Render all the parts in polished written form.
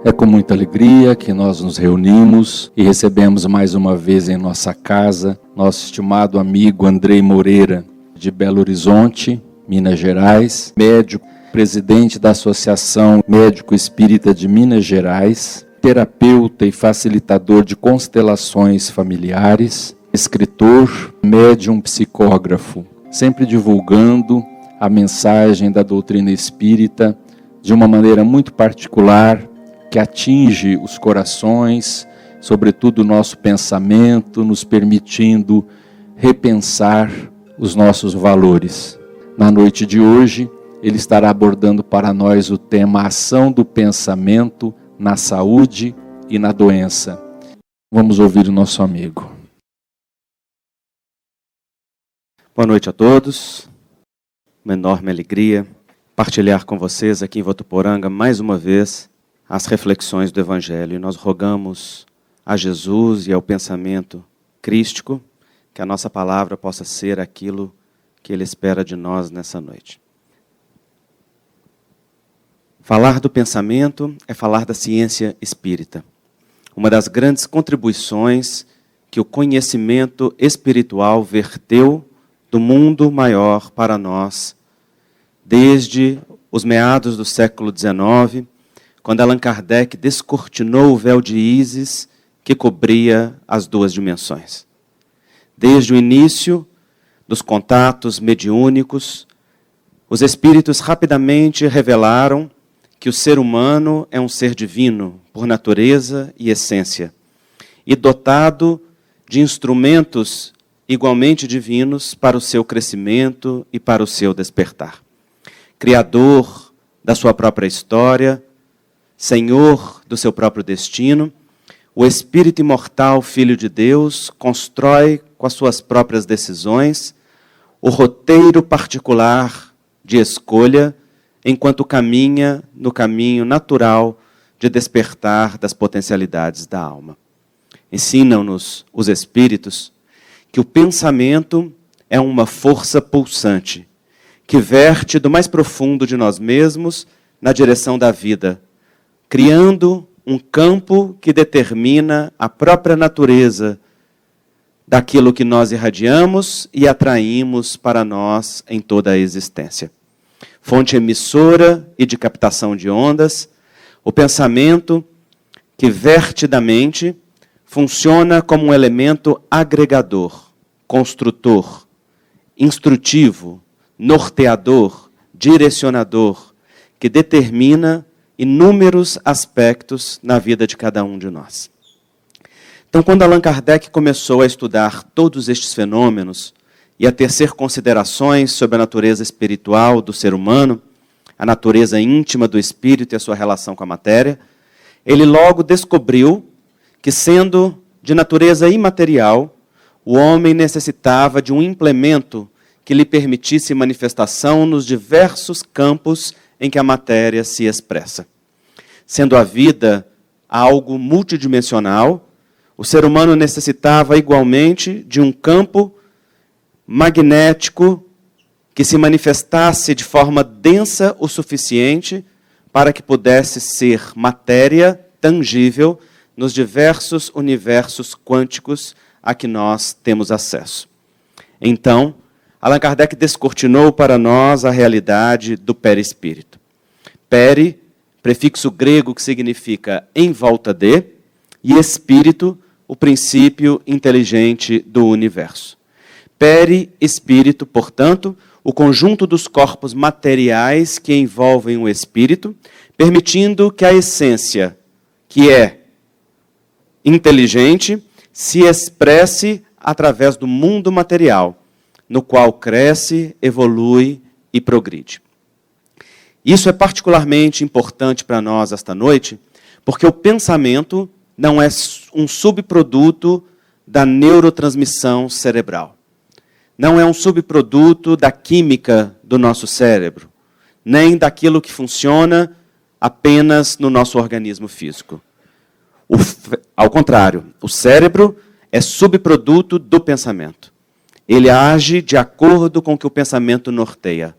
É com muita alegria que nós nos reunimos e recebemos mais uma vez em nossa casa nosso estimado amigo Andrei Moreira, de Belo Horizonte, Minas Gerais, médico, presidente da Associação Médico Espírita de Minas Gerais, terapeuta e facilitador de constelações familiares, escritor, médium psicógrafo, sempre divulgando a mensagem da doutrina espírita de uma maneira muito particular, que atinge os corações, sobretudo o nosso pensamento, nos permitindo repensar os nossos valores. Na noite de hoje, ele estará abordando para nós o tema ação do pensamento na saúde e na doença. Vamos ouvir o nosso amigo. Boa noite a todos. Uma enorme alegria partilhar com vocês aqui em Votuporanga mais uma vez as reflexões do Evangelho. E nós rogamos a Jesus e ao pensamento crístico que a nossa palavra possa ser aquilo que Ele espera de nós nessa noite. Falar do pensamento é falar da ciência espírita. Uma das grandes contribuições que o conhecimento espiritual verteu do mundo maior para nós, desde os meados do século XIX, quando Allan Kardec descortinou o véu de Ísis que cobria as duas dimensões. Desde o início dos contatos mediúnicos, os espíritos rapidamente revelaram que o ser humano é um ser divino, por natureza e essência, e dotado de instrumentos igualmente divinos para o seu crescimento e para o seu despertar. Criador da sua própria história, Senhor do seu próprio destino, o Espírito imortal, Filho de Deus, constrói com as suas próprias decisões o roteiro particular de escolha, enquanto caminha no caminho natural de despertar das potencialidades da alma. Ensinam-nos os Espíritos que o pensamento é uma força pulsante, que verte do mais profundo de nós mesmos na direção da vida, criando um campo que determina a própria natureza daquilo que nós irradiamos e atraímos para nós em toda a existência. Fonte emissora e de captação de ondas, o pensamento que verte da mente funciona como um elemento agregador, construtor, instrutivo, norteador, direcionador, que determina inúmeros aspectos na vida de cada um de nós. Então, quando Allan Kardec começou a estudar todos estes fenômenos e a tecer considerações sobre a natureza espiritual do ser humano, a natureza íntima do espírito e a sua relação com a matéria, ele logo descobriu que, sendo de natureza imaterial, o homem necessitava de um implemento que lhe permitisse manifestação nos diversos campos em que a matéria se expressa. Sendo a vida algo multidimensional, o ser humano necessitava igualmente de um campo magnético que se manifestasse de forma densa o suficiente para que pudesse ser matéria tangível nos diversos universos quânticos a que nós temos acesso. Então, Allan Kardec descortinou para nós a realidade do perispírito. Peri, prefixo grego que significa em volta de, e espírito, o princípio inteligente do universo. Peri-espírito, portanto, o conjunto dos corpos materiais que envolvem o espírito, permitindo que a essência, que é inteligente, se expresse através do mundo material, no qual cresce, evolui e progride. Isso é particularmente importante para nós esta noite, porque o pensamento não é um subproduto da neurotransmissão cerebral. Não é um subproduto da química do nosso cérebro, nem daquilo que funciona apenas no nosso organismo físico. Ao contrário, o cérebro é subproduto do pensamento. Ele age de acordo com o que o pensamento norteia.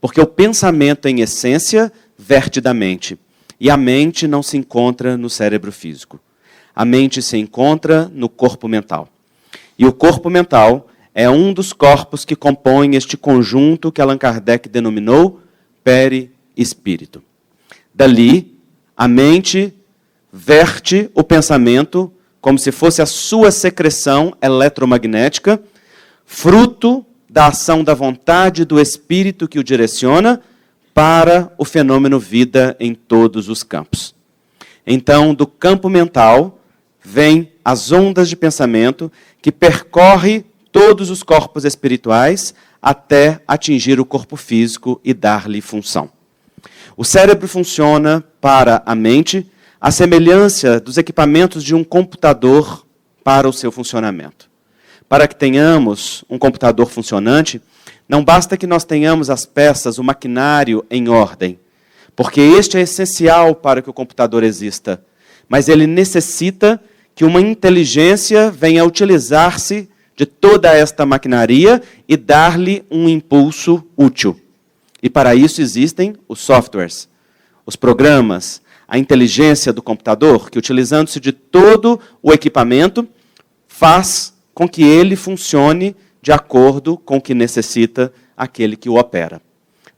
Porque o pensamento, em essência, verte da mente. E a mente não se encontra no cérebro físico. A mente se encontra no corpo mental. E o corpo mental é um dos corpos que compõem este conjunto que Allan Kardec denominou perispírito. Dali, a mente verte o pensamento como se fosse a sua secreção eletromagnética, fruto da ação da vontade do espírito que o direciona para o fenômeno vida em todos os campos. Então, do campo mental, vêm as ondas de pensamento que percorre todos os corpos espirituais até atingir o corpo físico e dar-lhe função. O cérebro funciona para a mente à semelhança dos equipamentos de um computador para o seu funcionamento. Para que tenhamos um computador funcionante, não basta que nós tenhamos as peças, o maquinário em ordem, porque este é essencial para que o computador exista, mas ele necessita que uma inteligência venha utilizar-se de toda esta maquinaria e dar-lhe um impulso útil. E para isso existem os softwares, os programas, a inteligência do computador, que utilizando-se de todo o equipamento, faz com que ele funcione de acordo com o que necessita aquele que o opera.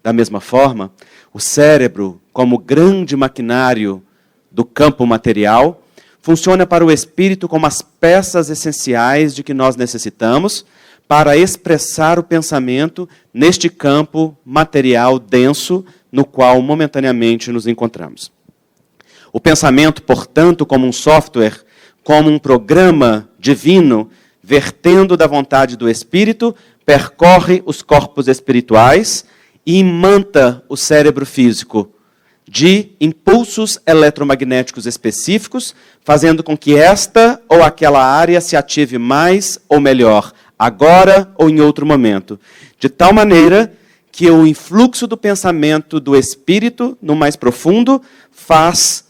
Da mesma forma, o cérebro, como grande maquinário do campo material, funciona para o espírito como as peças essenciais de que nós necessitamos para expressar o pensamento neste campo material denso no qual momentaneamente nos encontramos. O pensamento, portanto, como um software, como um programa divino, vertendo da vontade do espírito, percorre os corpos espirituais e imanta o cérebro físico de impulsos eletromagnéticos específicos, fazendo com que esta ou aquela área se ative mais ou melhor, agora ou em outro momento, de tal maneira que o influxo do pensamento do espírito, no mais profundo, faz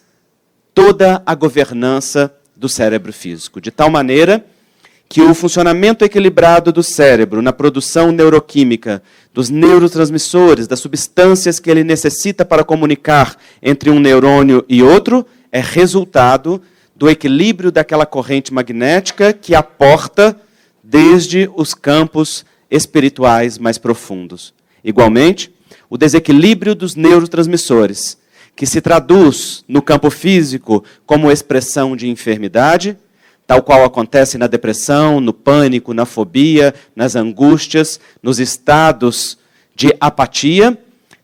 toda a governança do cérebro físico, de tal maneira que o funcionamento equilibrado do cérebro na produção neuroquímica, dos neurotransmissores, das substâncias que ele necessita para comunicar entre um neurônio e outro, é resultado do equilíbrio daquela corrente magnética que aporta desde os campos espirituais mais profundos. Igualmente, o desequilíbrio dos neurotransmissores, que se traduz no campo físico como expressão de enfermidade, tal qual acontece na depressão, no pânico, na fobia, nas angústias, nos estados de apatia,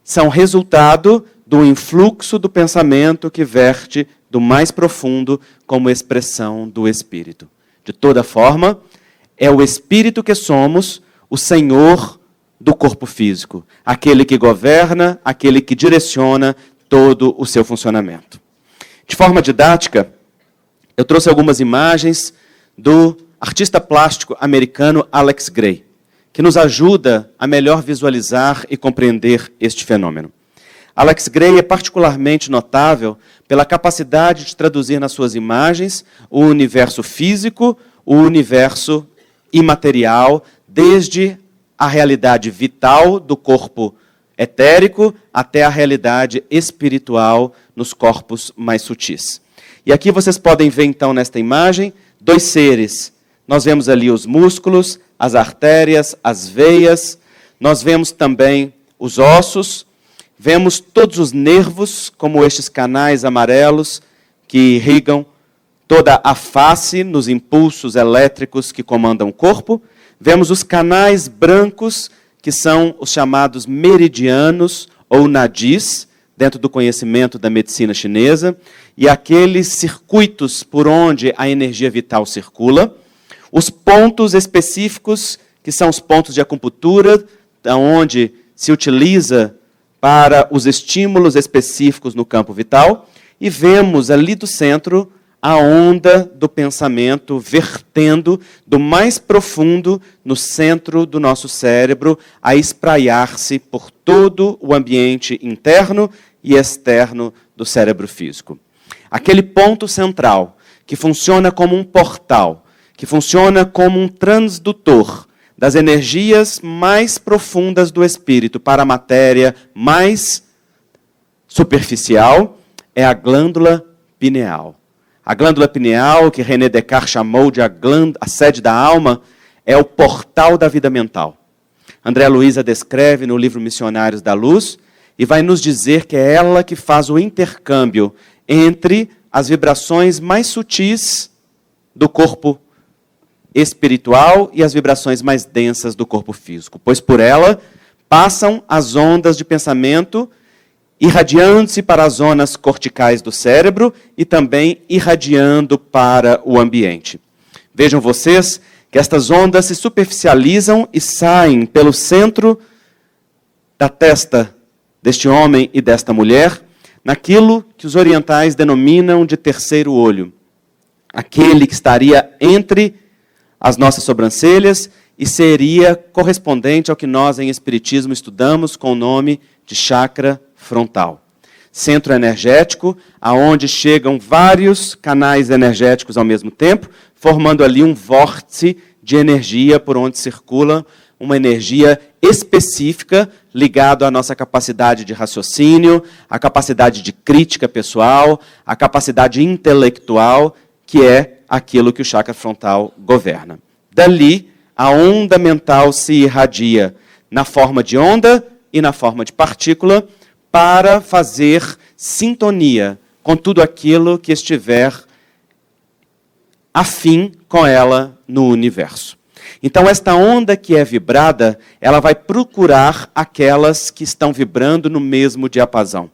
são resultado do influxo do pensamento que verte do mais profundo como expressão do espírito. De toda forma, é o espírito que somos, o senhor do corpo físico, aquele que governa, aquele que direciona todo o seu funcionamento. De forma didática, eu trouxe algumas imagens do artista plástico americano Alex Grey, que nos ajuda a melhor visualizar e compreender este fenômeno. Alex Grey é particularmente notável pela capacidade de traduzir nas suas imagens o universo físico, o universo imaterial, desde a realidade vital do corpo etérico até a realidade espiritual nos corpos mais sutis. E aqui vocês podem ver, então, nesta imagem, dois seres. Nós vemos ali os músculos, as artérias, as veias. Nós vemos também os ossos. Vemos todos os nervos, como estes canais amarelos que irrigam toda a face nos impulsos elétricos que comandam o corpo. Vemos os canais brancos, que são os chamados meridianos ou nadis, dentro do conhecimento da medicina chinesa, e aqueles circuitos por onde a energia vital circula, os pontos específicos, que são os pontos de acupuntura, onde se utiliza para os estímulos específicos no campo vital, e vemos ali do centro a onda do pensamento vertendo do mais profundo no centro do nosso cérebro, a espraiar-se por todo o ambiente interno e externo do cérebro físico. Aquele ponto central, que funciona como um portal, que funciona como um transdutor das energias mais profundas do espírito para a matéria mais superficial, é a glândula pineal. A glândula pineal, que René Descartes chamou de a sede da alma, é o portal da vida mental. André Luiz a descreve no livro Missionários da Luz e vai nos dizer que é ela que faz o intercâmbio entre as vibrações mais sutis do corpo espiritual e as vibrações mais densas do corpo físico, pois por ela passam as ondas de pensamento, irradiando-se para as zonas corticais do cérebro e também irradiando para o ambiente. Vejam vocês que estas ondas se superficializam e saem pelo centro da testa deste homem e desta mulher, naquilo que os orientais denominam de terceiro olho, aquele que estaria entre as nossas sobrancelhas e seria correspondente ao que nós em Espiritismo estudamos com o nome de chakra frontal. Centro energético, aonde chegam vários canais energéticos ao mesmo tempo, formando ali um vórtice de energia por onde circula uma energia específica ligada à nossa capacidade de raciocínio, à capacidade de crítica pessoal, à capacidade intelectual, que é aquilo que o chakra frontal governa. Dali, a onda mental se irradia na forma de onda e na forma de partícula para fazer sintonia com tudo aquilo que estiver afim com ela no universo. Então, esta onda que é vibrada, ela vai procurar aquelas que estão vibrando no mesmo diapasão.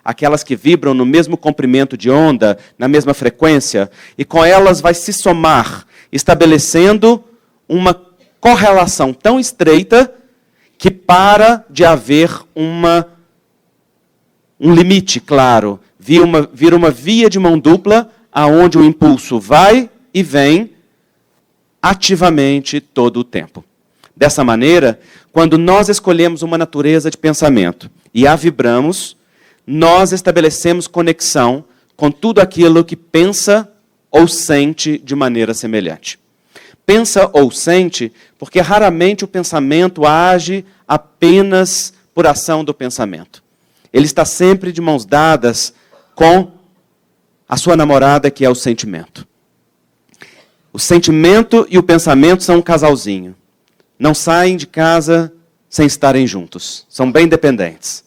Aquelas que vibram no mesmo comprimento de onda, na mesma frequência, e com elas vai se somar, estabelecendo uma correlação tão estreita que para de haver um limite claro. Vira uma via de mão dupla, aonde o impulso vai e vem ativamente todo o tempo. Dessa maneira, quando nós escolhemos uma natureza de pensamento e a vibramos, nós estabelecemos conexão com tudo aquilo que pensa ou sente de maneira semelhante. Pensa ou sente, porque raramente o pensamento age apenas por ação do pensamento. Ele está sempre de mãos dadas com a sua namorada, que é o sentimento. O sentimento e o pensamento são um casalzinho. Não saem de casa sem estarem juntos. São bem dependentes.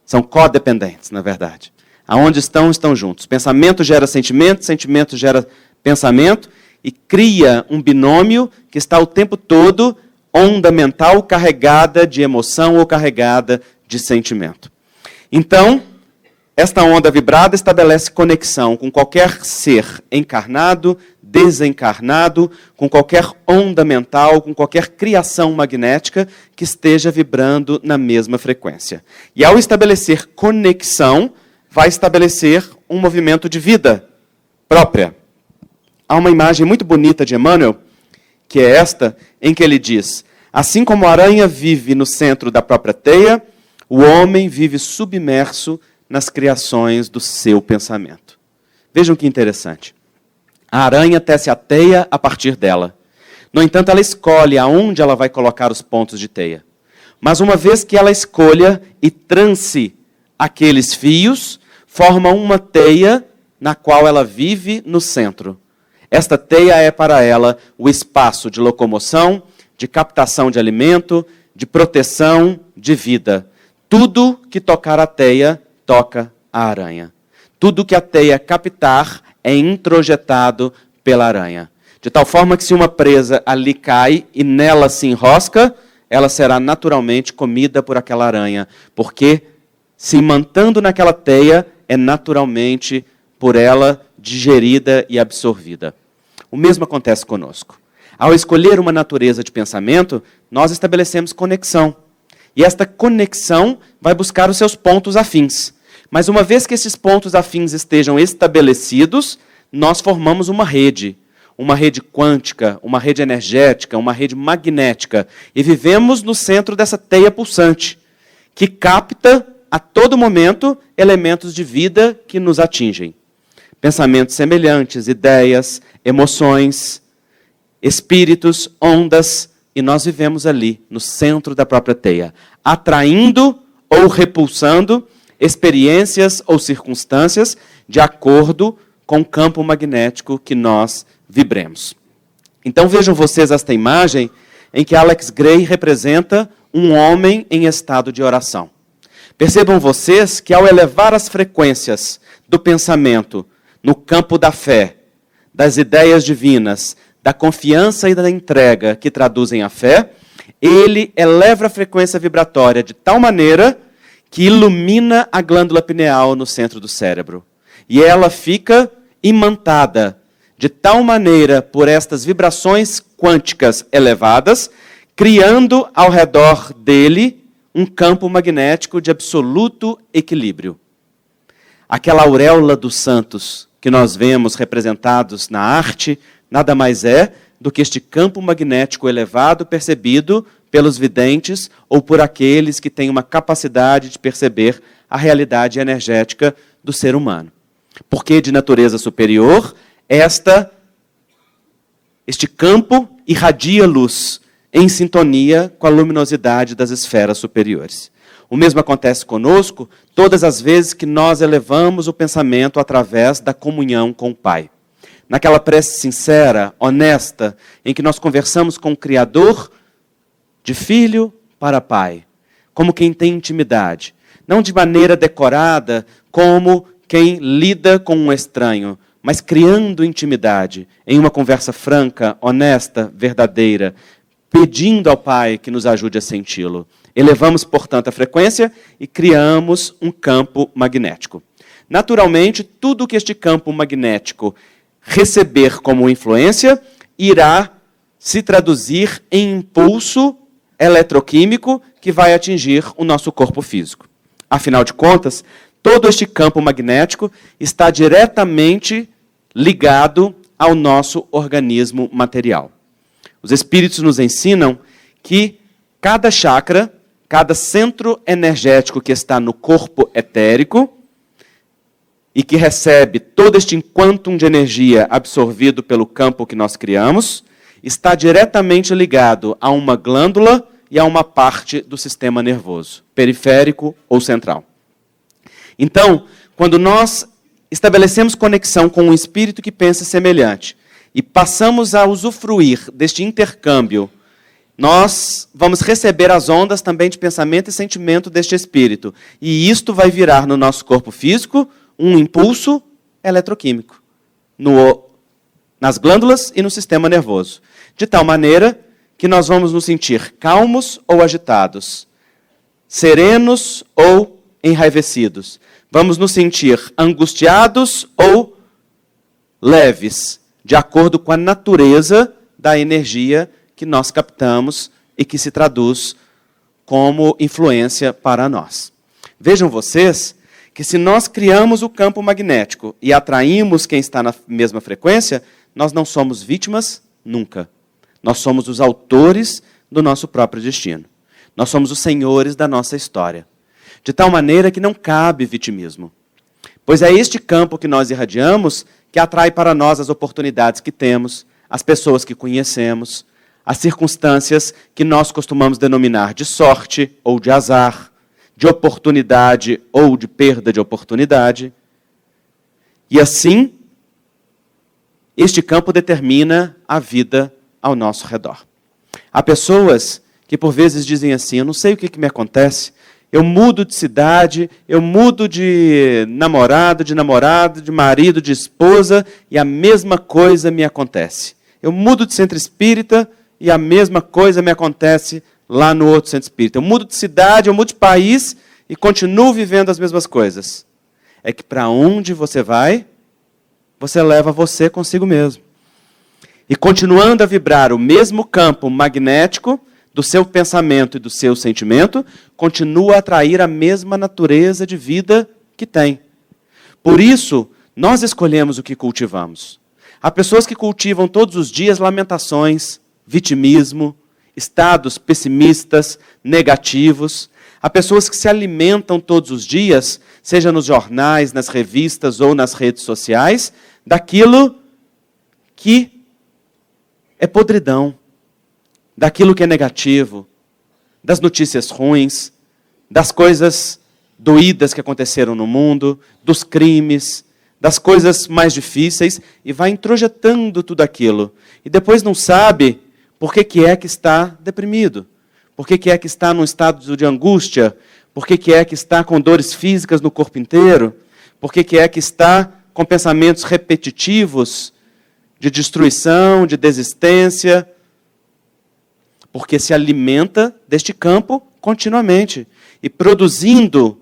São codependentes, na verdade. Aonde estão, estão juntos. Pensamento gera sentimento, sentimento gera pensamento e cria um binômio que está o tempo todo onda mental carregada de emoção ou carregada de sentimento. Então, esta onda vibrada estabelece conexão com qualquer ser encarnado, desencarnado, com qualquer onda mental, com qualquer criação magnética que esteja vibrando na mesma frequência. E ao estabelecer conexão, vai estabelecer um movimento de vida própria. Há uma imagem muito bonita de Emmanuel, que é esta, em que ele diz: assim como a aranha vive no centro da própria teia, o homem vive submerso nas criações do seu pensamento. Vejam que interessante. A aranha tece a teia a partir dela. No entanto, ela escolhe aonde ela vai colocar os pontos de teia. Mas uma vez que ela escolha e trance aqueles fios, forma uma teia na qual ela vive no centro. Esta teia é para ela o espaço de locomoção, de captação de alimento, de proteção, de vida. Tudo que tocar a teia, toca a aranha. Tudo que a teia captar é introjetado pela aranha. De tal forma que se uma presa ali cai e nela se enrosca, ela será naturalmente comida por aquela aranha, porque se mantendo naquela teia, é naturalmente por ela digerida e absorvida. O mesmo acontece conosco. Ao escolher uma natureza de pensamento, nós estabelecemos conexão. E esta conexão vai buscar os seus pontos afins. Mas uma vez que esses pontos afins estejam estabelecidos, nós formamos uma rede quântica, uma rede energética, uma rede magnética. E vivemos no centro dessa teia pulsante, que capta a todo momento elementos de vida que nos atingem. Pensamentos semelhantes, ideias, emoções, espíritos, ondas, e nós vivemos ali, no centro da própria teia, atraindo ou repulsando experiências ou circunstâncias de acordo com o campo magnético que nós vibremos. Então vejam vocês esta imagem em que Alex Grey representa um homem em estado de oração. Percebam vocês que ao elevar as frequências do pensamento no campo da fé, das ideias divinas, da confiança e da entrega que traduzem a fé, ele eleva a frequência vibratória de tal maneira que ilumina a glândula pineal no centro do cérebro. E ela fica imantada de tal maneira por estas vibrações quânticas elevadas, criando ao redor dele um campo magnético de absoluto equilíbrio. Aquela auréola dos santos que nós vemos representados na arte, nada mais é do que este campo magnético elevado percebido pelos videntes ou por aqueles que têm uma capacidade de perceber a realidade energética do ser humano. Porque de natureza superior, este campo irradia luz em sintonia com a luminosidade das esferas superiores. O mesmo acontece conosco todas as vezes que nós elevamos o pensamento através da comunhão com o Pai. Naquela prece sincera, honesta, em que nós conversamos com o Criador de filho para pai, como quem tem intimidade, não de maneira decorada, como quem lida com um estranho, mas criando intimidade, em uma conversa franca, honesta, verdadeira, pedindo ao Pai que nos ajude a senti-lo. Elevamos, portanto, a frequência e criamos um campo magnético. Naturalmente, tudo que este campo magnético receber como influência irá se traduzir em impulso eletroquímico que vai atingir o nosso corpo físico. Afinal de contas, todo este campo magnético está diretamente ligado ao nosso organismo material. Os espíritos nos ensinam que cada chakra, cada centro energético que está no corpo etérico e que recebe todo este quantum de energia absorvido pelo campo que nós criamos, está diretamente ligado a uma glândula e a uma parte do sistema nervoso, periférico ou central. Então, quando nós estabelecemos conexão com um espírito que pensa semelhante e passamos a usufruir deste intercâmbio, nós vamos receber as ondas também de pensamento e sentimento deste espírito. E isto vai virar no nosso corpo físico um impulso eletroquímico nas glândulas e no sistema nervoso. De tal maneira que nós vamos nos sentir calmos ou agitados, serenos ou enraivecidos. Vamos nos sentir angustiados ou leves, de acordo com a natureza da energia que nós captamos e que se traduz como influência para nós. Vejam vocês que se nós criamos o campo magnético e atraímos quem está na mesma frequência, nós não somos vítimas nunca. Nós somos os autores do nosso próprio destino. Nós somos os senhores da nossa história. De tal maneira que não cabe vitimismo. Pois é este campo que nós irradiamos que atrai para nós as oportunidades que temos, as pessoas que conhecemos, as circunstâncias que nós costumamos denominar de sorte ou de azar, de oportunidade ou de perda de oportunidade. E assim, este campo determina a vida ao nosso redor. Há pessoas que por vezes dizem assim, eu não sei o que me acontece, eu mudo de cidade, eu mudo de namorado, de marido, de esposa, e a mesma coisa me acontece. Eu mudo de centro espírita e a mesma coisa me acontece lá no outro centro espírita. Eu mudo de cidade, eu mudo de país e continuo vivendo as mesmas coisas. É que para onde você vai, você leva você consigo mesmo. E continuando a vibrar o mesmo campo magnético do seu pensamento e do seu sentimento, continua a atrair a mesma natureza de vida que tem. Por isso, nós escolhemos o que cultivamos. Há pessoas que cultivam todos os dias lamentações, vitimismo, estados pessimistas, negativos. Há pessoas que se alimentam todos os dias, seja nos jornais, nas revistas ou nas redes sociais, daquilo que é podridão, daquilo que é negativo, das notícias ruins, das coisas doídas que aconteceram no mundo, dos crimes, das coisas mais difíceis, e vai introjetando tudo aquilo. E depois não sabe por que é que está deprimido, por que é que está num estado de angústia, por que é que está com dores físicas no corpo inteiro, por que é que está com pensamentos repetitivos de destruição, de desistência, porque se alimenta deste campo continuamente e produzindo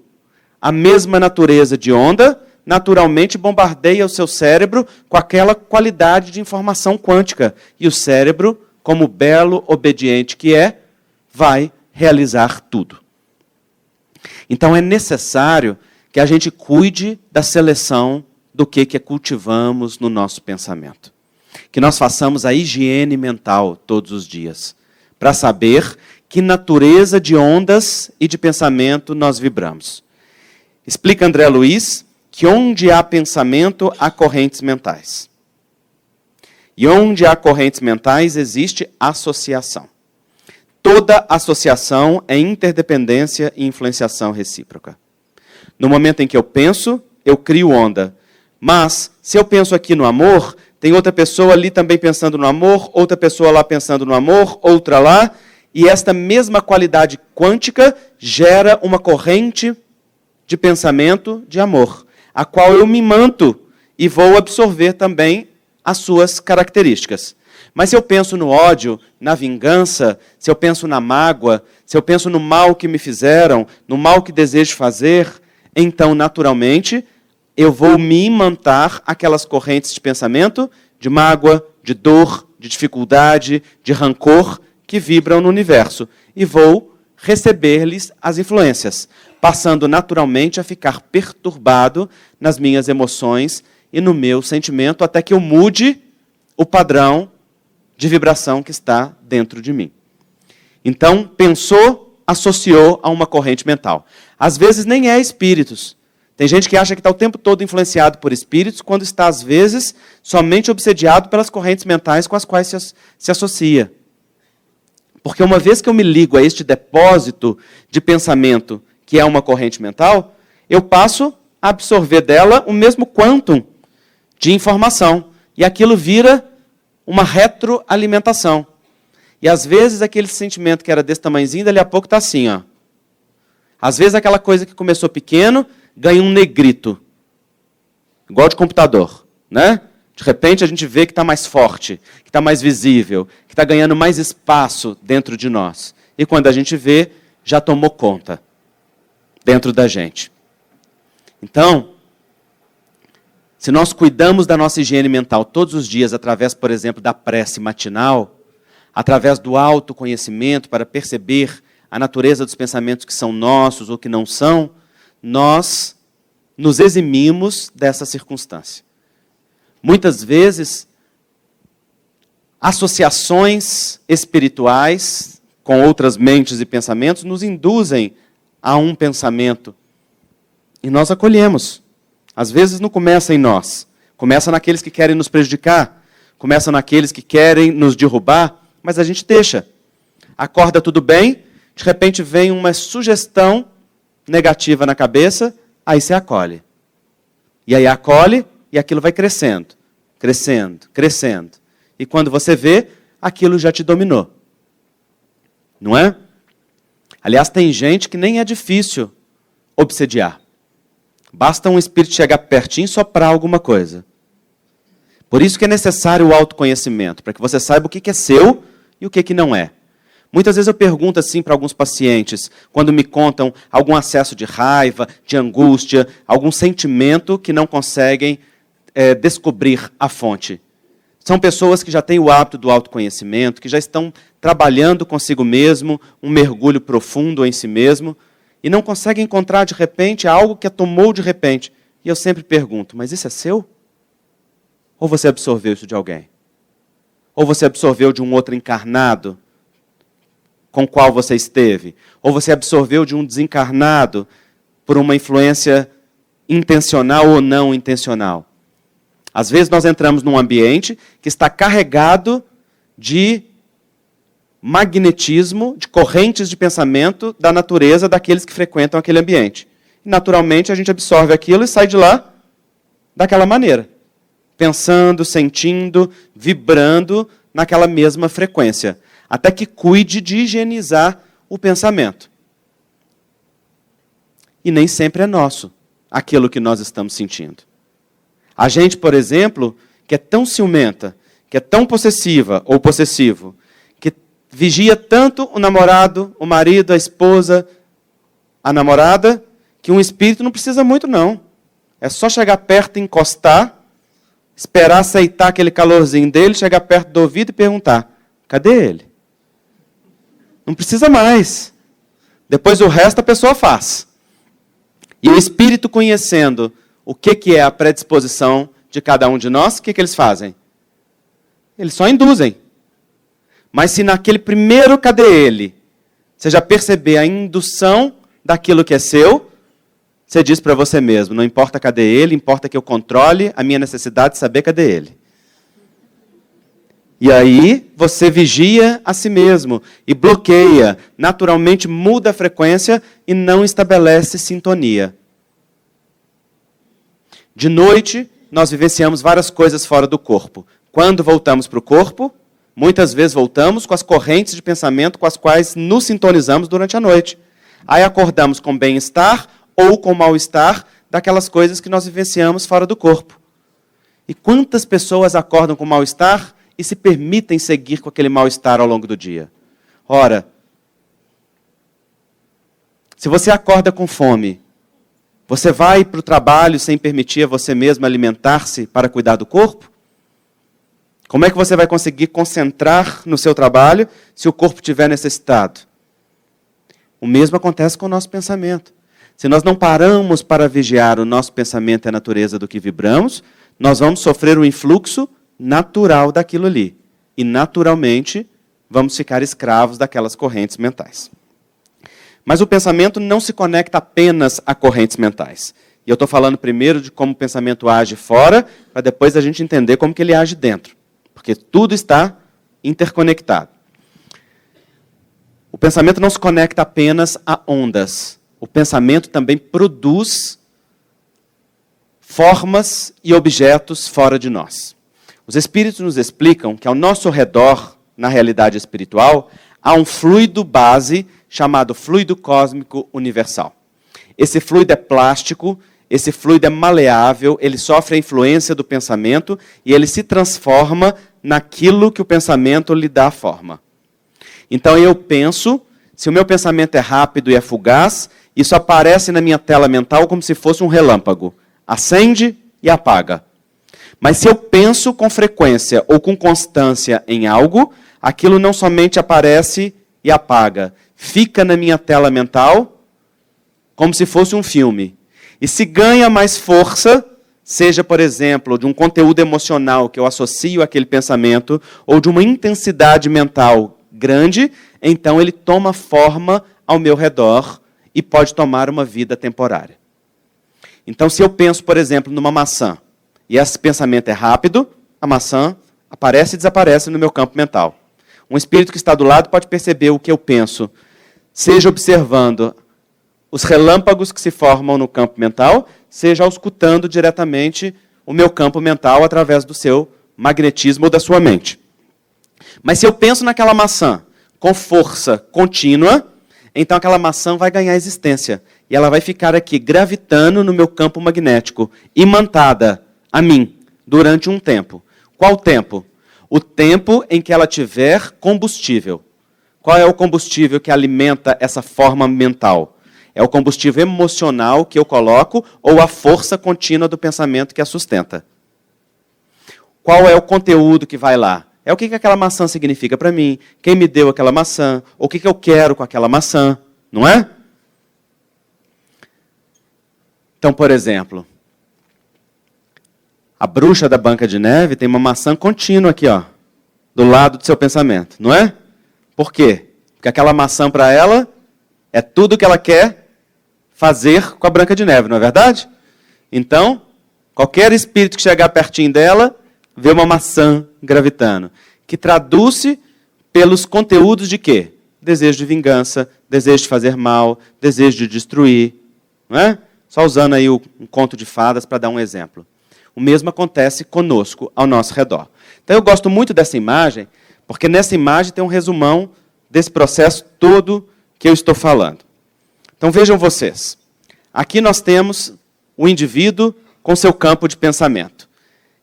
a mesma natureza de onda, naturalmente bombardeia o seu cérebro com aquela qualidade de informação quântica. E o cérebro, como belo obediente que é, vai realizar tudo. Então é necessário que a gente cuide da seleção do que cultivamos no nosso pensamento. Que nós façamos a higiene mental todos os dias, para saber que natureza de ondas e de pensamento nós vibramos. Explica André Luiz que onde há pensamento, há correntes mentais. E onde há correntes mentais, existe associação. Toda associação é interdependência e influenciação recíproca. No momento em que eu penso, eu crio onda. Mas, se eu penso aqui no amor, tem outra pessoa ali também pensando no amor, outra pessoa lá pensando no amor, outra lá, e esta mesma qualidade quântica gera uma corrente de pensamento de amor, a qual eu me manto e vou absorver também as suas características. Mas se eu penso no ódio, na vingança, se eu penso na mágoa, se eu penso no mal que me fizeram, no mal que desejo fazer, então, naturalmente, eu vou me imantar aquelas correntes de pensamento, de mágoa, de dor, de dificuldade, de rancor, que vibram no universo. E vou receber-lhes as influências, passando naturalmente a ficar perturbado nas minhas emoções e no meu sentimento, até que eu mude o padrão de vibração que está dentro de mim. Então, pensou, associou a uma corrente mental. Às vezes nem é espíritos. Tem gente que acha que está o tempo todo influenciado por espíritos, quando está, às vezes, somente obsediado pelas correntes mentais com as quais se associa. Porque uma vez que eu me ligo a este depósito de pensamento, que é uma corrente mental, eu passo a absorver dela o mesmo quantum de informação. E aquilo vira uma retroalimentação. E às vezes aquele sentimento que era desse tamanhozinho, dali a pouco está assim, ó. Às vezes aquela coisa que começou pequeno, ganha um negrito. Igual de computador, né? De repente a gente vê que está mais forte, que está mais visível, que está ganhando mais espaço dentro de nós. E quando a gente vê, já tomou conta dentro da gente. Então, se nós cuidamos da nossa higiene mental todos os dias, através, por exemplo, da prece matinal, através do autoconhecimento para perceber a natureza dos pensamentos que são nossos ou que não são, nós nos eximimos dessa circunstância. Muitas vezes, associações espirituais com outras mentes e pensamentos nos induzem a um pensamento e nós acolhemos. Às vezes não começa em nós, começa naqueles que querem nos prejudicar, começa naqueles que querem nos derrubar, mas a gente deixa. Acorda tudo bem, de repente vem uma sugestão negativa na cabeça, aí você acolhe. E aí acolhe e aquilo vai crescendo, crescendo, crescendo. E quando você vê, aquilo já te dominou. Não é? Aliás, tem gente que nem é difícil obsediar. Basta um espírito chegar pertinho e soprar alguma coisa. Por isso que é necessário o autoconhecimento, para que você saiba o que é seu e o que não é. Muitas vezes eu pergunto assim para alguns pacientes, quando me contam algum acesso de raiva, de angústia, algum sentimento que não conseguem descobrir a fonte. São pessoas que já têm o hábito do autoconhecimento, que já estão trabalhando consigo mesmo, um mergulho profundo em si mesmo, e não conseguem encontrar de repente algo que a tomou de repente. E eu sempre pergunto, mas isso é seu? Ou você absorveu isso de alguém? Ou você absorveu de um outro encarnado com o qual você esteve? Ou você absorveu de um desencarnado por uma influência intencional ou não intencional? Às vezes nós entramos num ambiente que está carregado de magnetismo, de correntes de pensamento da natureza daqueles que frequentam aquele ambiente. naturalmente a gente absorve aquilo e sai de lá daquela maneira. Pensando, sentindo, vibrando naquela mesma frequência. Até que cuide de higienizar o pensamento. E nem sempre é nosso aquilo que nós estamos sentindo. A gente, por exemplo, que é tão ciumenta, que é tão possessiva ou possessivo, que vigia tanto o namorado, o marido, a esposa, a namorada, que um espírito não precisa muito, não. É só chegar perto e encostar, esperar aceitar aquele calorzinho dele, chegar perto do ouvido e perguntar, cadê ele? Não precisa mais. Depois o resto a pessoa faz. E o espírito conhecendo o que é a predisposição de cada um de nós, o que eles fazem? Eles só induzem. Mas se naquele primeiro cadê ele, você já perceber a indução daquilo que é seu, você diz para você mesmo, não importa cadê ele, importa que eu controle a minha necessidade de saber cadê ele. E aí você vigia a si mesmo e bloqueia, naturalmente muda a frequência e não estabelece sintonia. De noite, nós vivenciamos várias coisas fora do corpo. Quando voltamos para o corpo, muitas vezes voltamos com as correntes de pensamento com as quais nos sintonizamos durante a noite. Aí acordamos com bem-estar ou com mal-estar daquelas coisas que nós vivenciamos fora do corpo. E quantas pessoas acordam com mal-estar e se permitem seguir com aquele mal-estar ao longo do dia? Ora, se você acorda com fome, você vai para o trabalho sem permitir a você mesmo alimentar-se para cuidar do corpo? Como é que você vai conseguir concentrar no seu trabalho se o corpo estiver necessitado? O mesmo acontece com o nosso pensamento. Se nós não paramos para vigiar o nosso pensamento e a natureza do que vibramos, nós vamos sofrer um influxo natural daquilo ali. E, naturalmente, vamos ficar escravos daquelas correntes mentais. Mas o pensamento não se conecta apenas a correntes mentais. E eu estou falando primeiro de como o pensamento age fora, para depois a gente entender como que ele age dentro. Porque tudo está interconectado. O pensamento não se conecta apenas a ondas. O pensamento também produz formas e objetos fora de nós. Os espíritos nos explicam que ao nosso redor, na realidade espiritual, há um fluido base chamado fluido cósmico universal. Esse fluido é plástico, esse fluido é maleável, ele sofre a influência do pensamento e ele se transforma naquilo que o pensamento lhe dá forma. Então eu penso, se o meu pensamento é rápido e é fugaz, isso aparece na minha tela mental como se fosse um relâmpago. Acende e apaga. Mas se eu penso com frequência ou com constância em algo, aquilo não somente aparece e apaga, fica na minha tela mental como se fosse um filme. E se ganha mais força, seja, por exemplo, de um conteúdo emocional que eu associo àquele pensamento, ou de uma intensidade mental grande, então ele toma forma ao meu redor e pode tomar uma vida temporária. Então, se eu penso, por exemplo, numa maçã, e esse pensamento é rápido, a maçã aparece e desaparece no meu campo mental. Um espírito que está do lado pode perceber o que eu penso, seja observando os relâmpagos que se formam no campo mental, seja auscultando diretamente o meu campo mental através do seu magnetismo ou da sua mente. Mas se eu penso naquela maçã com força contínua, então aquela maçã vai ganhar existência. E ela vai ficar aqui gravitando no meu campo magnético, imantada a mim, durante um tempo. Qual tempo? O tempo em que ela tiver combustível. Qual é o combustível que alimenta essa forma mental? É o combustível emocional que eu coloco ou a força contínua do pensamento que a sustenta. Qual é o conteúdo que vai lá? É o que aquela maçã significa para mim, quem me deu aquela maçã, o que eu quero com aquela maçã, não é? Então, por exemplo, a bruxa da Branca de Neve tem uma maçã contínua aqui, ó, do lado do seu pensamento, não é? Por quê? Porque aquela maçã para ela é tudo o que ela quer fazer com a Branca de Neve, não é verdade? Então, qualquer espírito que chegar pertinho dela, vê uma maçã gravitando, que traduz-se pelos conteúdos de quê? Desejo de vingança, desejo de fazer mal, desejo de destruir, não é? Só usando aí um conto de fadas para dar um exemplo. O mesmo acontece conosco, ao nosso redor. Então eu gosto muito dessa imagem, porque nessa imagem tem um resumão desse processo todo que eu estou falando. Então vejam vocês. Aqui nós temos o indivíduo com seu campo de pensamento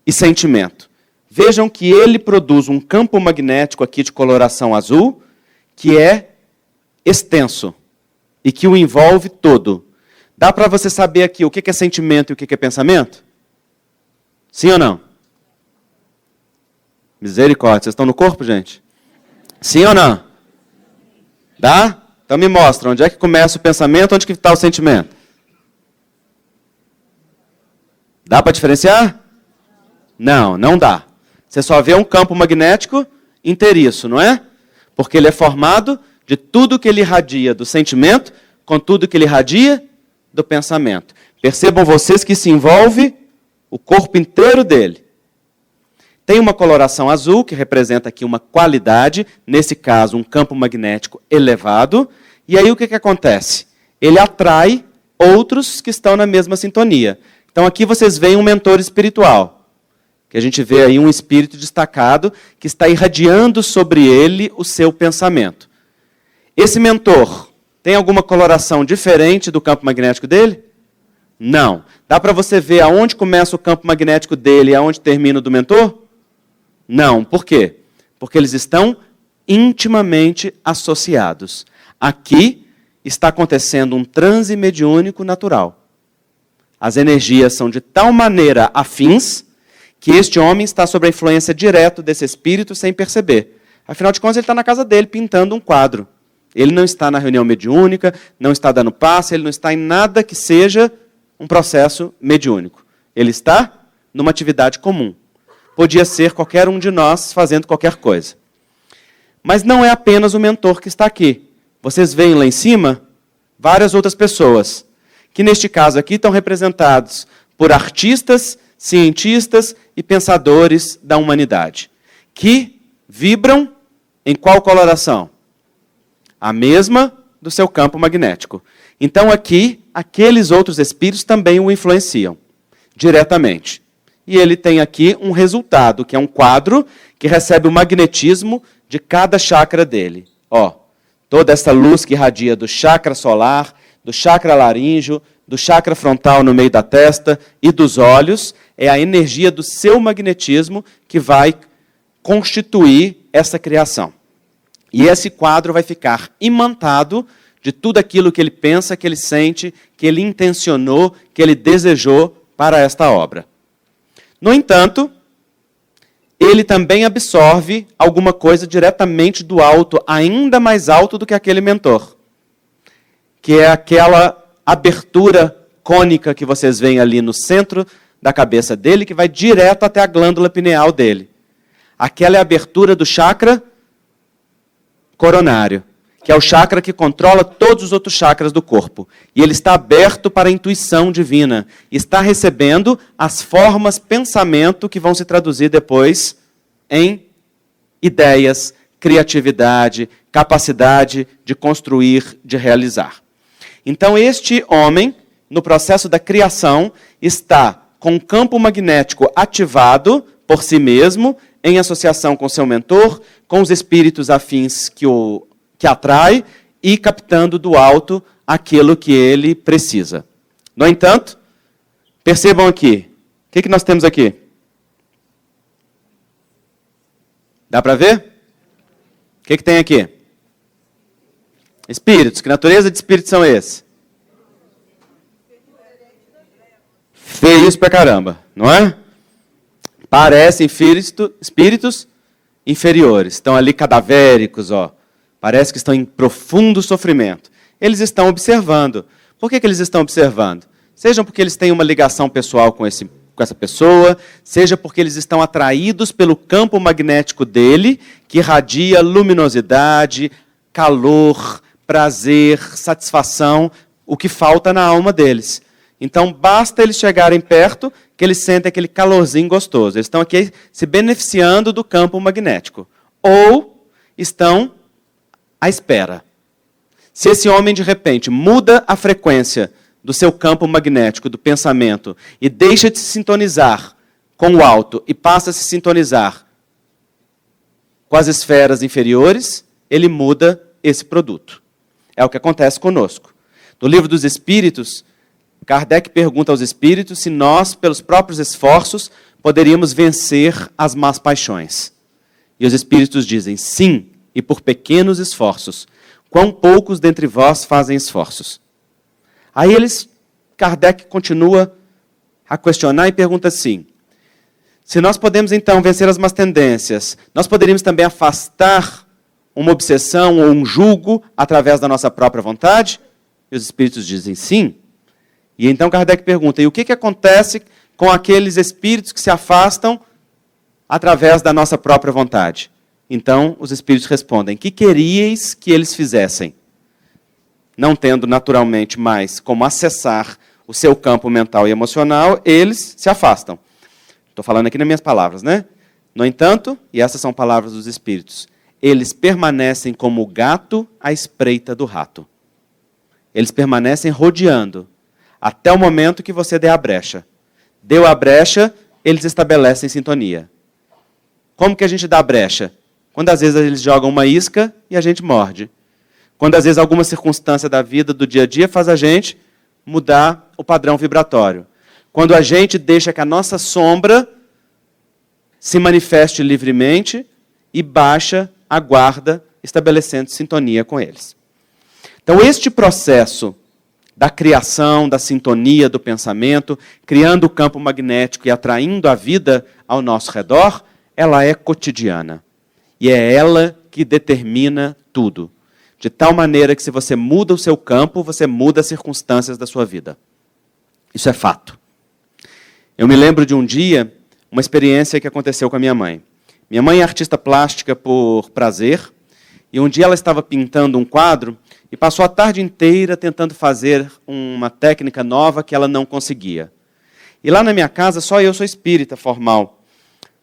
e sentimento. Vejam que ele produz um campo magnético aqui de coloração azul, que é extenso e que o envolve todo. Dá para você saber aqui o que é sentimento e o que é pensamento? Sim ou não? Misericórdia, vocês estão no corpo, gente? Sim ou não? Dá? Então me mostra, onde é que começa o pensamento, onde que está o sentimento? Dá para diferenciar? Não, não dá. Você só vê um campo magnético inteiriço, não é? Porque ele é formado de tudo que ele irradia do sentimento com tudo que ele irradia do pensamento. Percebam vocês que se envolve o corpo inteiro dele. Tem uma coloração azul, que representa aqui uma qualidade, nesse caso um campo magnético elevado, e aí o que acontece? Ele atrai outros que estão na mesma sintonia. Então aqui vocês veem um mentor espiritual, que a gente vê aí um espírito destacado que está irradiando sobre ele o seu pensamento. Esse mentor tem alguma coloração diferente do campo magnético dele? Não. Dá para você ver aonde começa o campo magnético dele e aonde termina o do mentor? Não. Por quê? Porque eles estão intimamente associados. Aqui está acontecendo um transe mediúnico natural. As energias são de tal maneira afins que este homem está sob a influência direta desse espírito sem perceber. Afinal de contas, ele está na casa dele pintando um quadro. Ele não está na reunião mediúnica, não está dando passe, ele não está em nada que seja um processo mediúnico. Ele está numa atividade comum. Podia ser qualquer um de nós fazendo qualquer coisa. Mas não é apenas o mentor que está aqui. Vocês veem lá em cima várias outras pessoas, que neste caso aqui estão representados por artistas, cientistas e pensadores da humanidade, que vibram em qual coloração? A mesma do seu campo magnético. Então aqui, aqueles outros espíritos também o influenciam diretamente. E ele tem aqui um resultado, que é um quadro que recebe o magnetismo de cada chakra dele. Ó, toda essa luz que irradia do chakra solar, do chakra laríngeo, do chakra frontal no meio da testa e dos olhos, é a energia do seu magnetismo que vai constituir essa criação. E esse quadro vai ficar imantado de tudo aquilo que ele pensa, que ele sente, que ele intencionou, que ele desejou para esta obra. No entanto, ele também absorve alguma coisa diretamente do alto, ainda mais alto do que aquele mentor, que é aquela abertura cônica que vocês veem ali no centro da cabeça dele, que vai direto até a glândula pineal dele. Aquela é a abertura do chakra coronário, que é o chakra que controla todos os outros chakras do corpo. E ele está aberto para a intuição divina. Está recebendo as formas, pensamento, que vão se traduzir depois em ideias, criatividade, capacidade de construir, de realizar. Então este homem, no processo da criação, está com o campo magnético ativado por si mesmo, em associação com seu mentor, com os espíritos afins que atrai e captando do alto aquilo que ele precisa. No entanto, percebam aqui, o que nós temos aqui? Dá para ver? O que tem aqui? Espíritos. Que natureza de espíritos são esses? Feios pra caramba, não é? Parecem espíritos inferiores. Estão ali cadavéricos, ó. Parece que estão em profundo sofrimento. Eles estão observando. Por que eles estão observando? Seja porque eles têm uma ligação pessoal com essa pessoa, seja porque eles estão atraídos pelo campo magnético dele, que irradia luminosidade, calor, prazer, satisfação, o que falta na alma deles. Então, basta eles chegarem perto, que eles sentem aquele calorzinho gostoso. Eles estão aqui se beneficiando do campo magnético. Ou estão à espera. Se esse homem, de repente, muda a frequência do seu campo magnético, do pensamento, e deixa de se sintonizar com o alto e passa a se sintonizar com as esferas inferiores, ele muda esse produto. É o que acontece conosco. No Livro dos Espíritos, Kardec pergunta aos espíritos se nós, pelos próprios esforços, poderíamos vencer as más paixões. E os espíritos dizem, sim, e por pequenos esforços. Quão poucos dentre vós fazem esforços? Aí Kardec continua a questionar e pergunta assim, se nós podemos então vencer as más tendências, nós poderíamos também afastar uma obsessão ou um julgo através da nossa própria vontade? E os espíritos dizem sim. E então Kardec pergunta, e o que acontece com aqueles espíritos que se afastam através da nossa própria vontade? Então os espíritos respondem, que queríeis que eles fizessem? Não tendo naturalmente mais como acessar o seu campo mental e emocional, eles se afastam. Estou falando aqui nas minhas palavras, né? No entanto, e essas são palavras dos espíritos, eles permanecem como o gato à espreita do rato. Eles permanecem rodeando, até o momento que você der a brecha. Deu a brecha, eles estabelecem sintonia. Como que a gente dá a brecha? Quando às vezes eles jogam uma isca e a gente morde. Quando às vezes alguma circunstância da vida, do dia a dia, faz a gente mudar o padrão vibratório. Quando a gente deixa que a nossa sombra se manifeste livremente e baixa a guarda, estabelecendo sintonia com eles. Então, este processo da criação, da sintonia do pensamento, criando o campo magnético e atraindo a vida ao nosso redor, ela é cotidiana. E é ela que determina tudo. De tal maneira que se você muda o seu campo, você muda as circunstâncias da sua vida. Isso é fato. Eu me lembro de um dia, uma experiência que aconteceu com a minha mãe. Minha mãe é artista plástica por prazer, e um dia ela estava pintando um quadro e passou a tarde inteira tentando fazer uma técnica nova que ela não conseguia. E lá na minha casa, só eu sou espírita formal.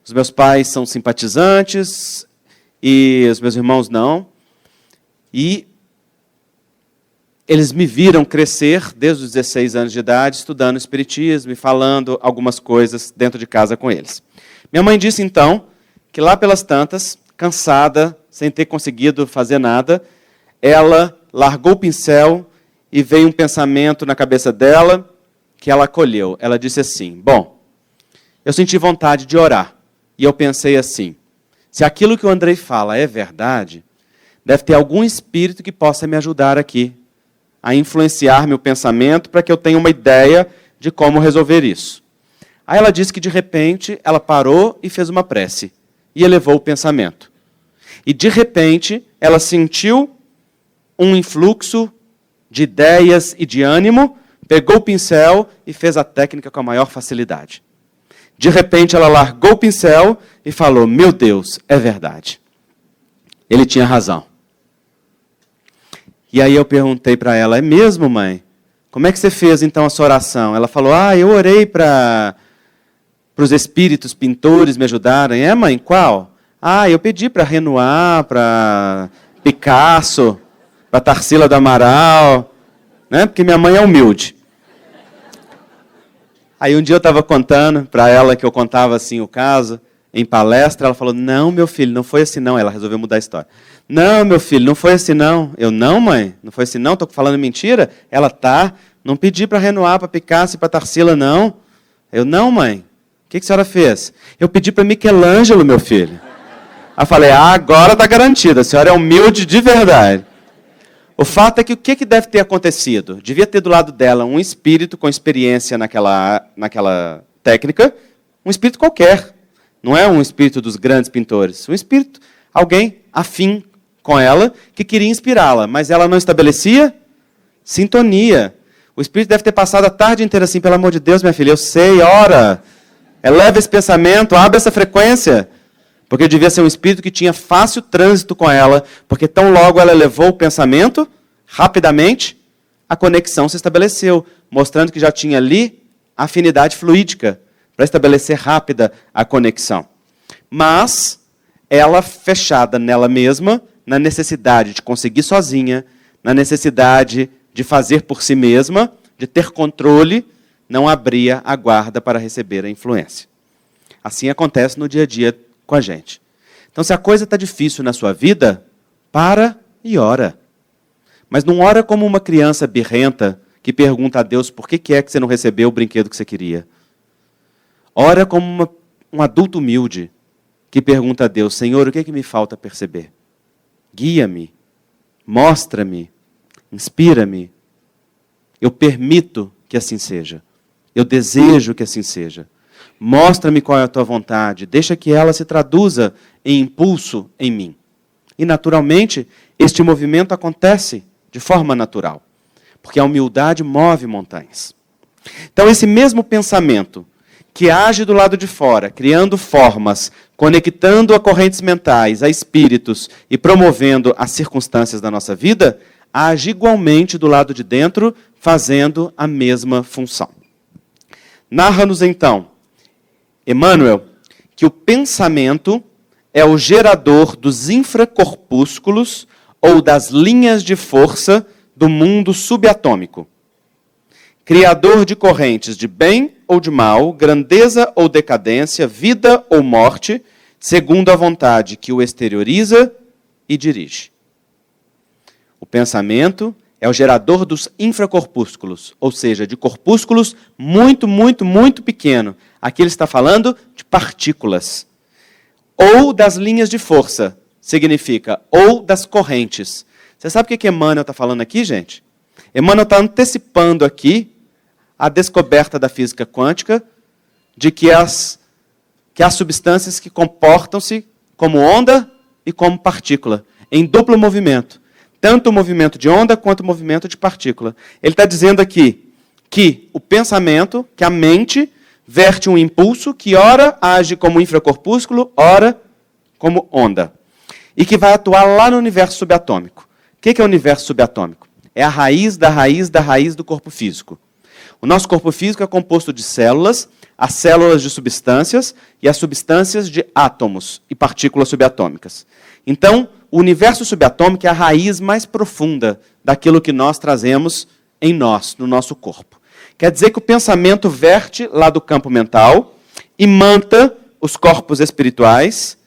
Os meus pais são simpatizantes e os meus irmãos não. E eles me viram crescer desde os 16 anos de idade, estudando espiritismo e falando algumas coisas dentro de casa com eles. Minha mãe disse, então, que lá pelas tantas, cansada, sem ter conseguido fazer nada, ela largou o pincel e veio um pensamento na cabeça dela que ela acolheu. Ela disse assim, bom, eu senti vontade de orar. E eu pensei assim, se aquilo que o Andrei fala é verdade, deve ter algum espírito que possa me ajudar aqui, a influenciar meu pensamento para que eu tenha uma ideia de como resolver isso. Aí ela disse que, de repente, ela parou e fez uma prece, e elevou o pensamento. E, de repente, ela sentiu um influxo de ideias e de ânimo, pegou o pincel e fez a técnica com a maior facilidade. De repente, ela largou o pincel e falou, meu Deus, é verdade. Ele tinha razão. E aí eu perguntei para ela, é mesmo, mãe? Como é que você fez, então, a sua oração? Ela falou, eu orei para os espíritos pintores me ajudarem. É, mãe, qual? Eu pedi para Renoir, para Picasso, para Tarsila do Amaral, né? Porque minha mãe é humilde. Aí um dia eu estava contando para ela que eu contava assim o caso, em palestra, ela falou, não, meu filho, não foi assim não. Ela resolveu mudar a história. Não, meu filho, não foi assim não. Eu, não, mãe, não foi assim não, estou falando mentira? Ela, tá, não pedi para Renoir, para Picasso e para Tarsila, não. Eu, não, mãe, o que a senhora fez? Eu pedi para Michelangelo, meu filho. Aí eu falei, agora está garantido, a senhora é humilde de verdade. O fato é que o que deve ter acontecido? Devia ter do lado dela um espírito com experiência naquela técnica, um espírito qualquer. Não é um espírito dos grandes pintores. Um espírito, alguém afim com ela, que queria inspirá-la. Mas ela não estabelecia sintonia. O espírito deve ter passado a tarde inteira assim, pelo amor de Deus, minha filha, eu sei, ora, eleva esse pensamento, abre essa frequência. Porque devia ser um espírito que tinha fácil trânsito com ela, porque tão logo ela elevou o pensamento, rapidamente, a conexão se estabeleceu, mostrando que já tinha ali afinidade fluídica, para estabelecer rápida a conexão. Mas ela fechada nela mesma, na necessidade de conseguir sozinha, na necessidade de fazer por si mesma, de ter controle, não abria a guarda para receber a influência. Assim acontece no dia a dia com a gente. Então, se a coisa está difícil na sua vida, para e ora. Mas não ora como uma criança birrenta que pergunta a Deus por que é que você não recebeu o brinquedo que você queria. Ora como um adulto humilde que pergunta a Deus, Senhor, o que é que me falta perceber? Guia-me, mostra-me, inspira-me. Eu permito que assim seja. Eu desejo que assim seja. Mostra-me qual é a tua vontade. Deixa que ela se traduza em impulso em mim. E, naturalmente, este movimento acontece de forma natural. Porque a humildade move montanhas. Então, esse mesmo pensamento que age do lado de fora, criando formas, conectando a correntes mentais, a espíritos e promovendo as circunstâncias da nossa vida, age igualmente do lado de dentro, fazendo a mesma função. Narra-nos então, Emmanuel, que o pensamento é o gerador dos infracorpúsculos ou das linhas de força do mundo subatômico. Criador de correntes de bem ou de mal, grandeza ou decadência, vida ou morte, segundo a vontade que o exterioriza e dirige. O pensamento é o gerador dos infracorpúsculos, ou seja, de corpúsculos muito, muito, muito pequeno. Aqui ele está falando de partículas. Ou das linhas de força, significa, ou das correntes. Você sabe o que Emmanuel está falando aqui, gente? Emmanuel está antecipando aqui a descoberta da física quântica de que há substâncias que comportam-se como onda e como partícula, em duplo movimento. Tanto o movimento de onda quanto o movimento de partícula. Ele está dizendo aqui que o pensamento, que a mente, verte um impulso que ora age como infracorpúsculo, ora como onda. E que vai atuar lá no universo subatômico. O que é o universo subatômico? É a raiz da raiz da raiz do corpo físico. O nosso corpo físico é composto de células, as células de substâncias e as substâncias de átomos e partículas subatômicas. Então, o universo subatômico é a raiz mais profunda daquilo que nós trazemos em nós, no nosso corpo. Quer dizer que o pensamento verte lá do campo mental, imanta os corpos espirituais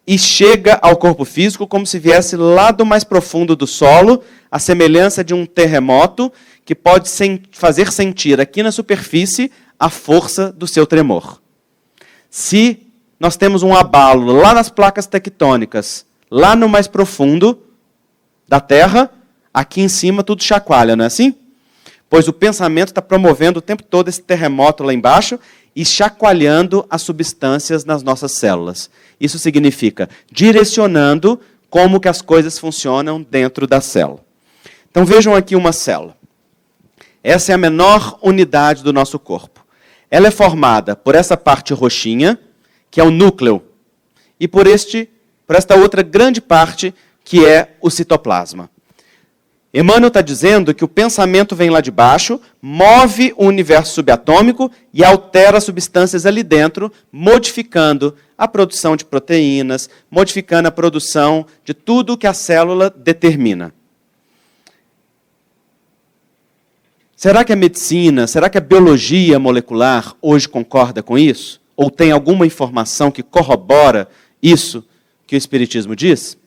e chega ao corpo físico como se viesse lá do mais profundo do solo, a semelhança de um terremoto que pode fazer sentir aqui na superfície a força do seu tremor. Se nós temos um abalo lá nas placas tectônicas, lá no mais profundo da Terra, aqui em cima tudo chacoalha, não é assim? Pois o pensamento está promovendo o tempo todo esse terremoto lá embaixo e chacoalhando as substâncias nas nossas células. Isso significa direcionando como que as coisas funcionam dentro da célula. Então vejam aqui uma célula. Essa é a menor unidade do nosso corpo. Ela é formada por essa parte roxinha, que é o núcleo, e por esta outra grande parte, que é o citoplasma. Emmanuel está dizendo que o pensamento vem lá de baixo, move o universo subatômico e altera as substâncias ali dentro, modificando a produção de proteínas, modificando a produção de tudo que a célula determina. Será que a medicina, será que a biologia molecular hoje concorda com isso? Ou tem alguma informação que corrobora isso que o Espiritismo diz?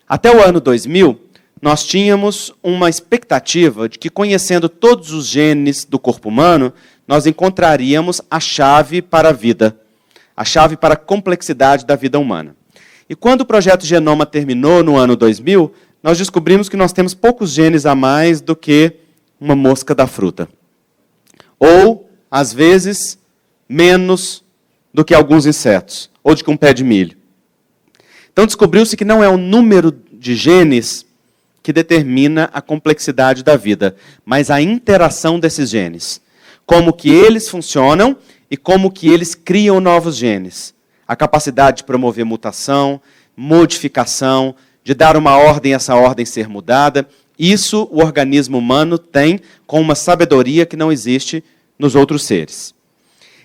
Até o ano 2000, nós tínhamos uma expectativa de que, conhecendo todos os genes do corpo humano, nós encontraríamos a chave para a vida, a chave para a complexidade da vida humana. E quando o projeto Genoma terminou no ano 2000, nós descobrimos que nós temos poucos genes a mais do que uma mosca da fruta. Ou, às vezes, menos do que alguns insetos, ou do que um pé de milho. Então descobriu-se que não é o número de genes que determina a complexidade da vida, mas a interação desses genes. Como que eles funcionam e como que eles criam novos genes. A capacidade de promover mutação, modificação, de dar uma ordem e essa ordem ser mudada. Isso o organismo humano tem com uma sabedoria que não existe nos outros seres.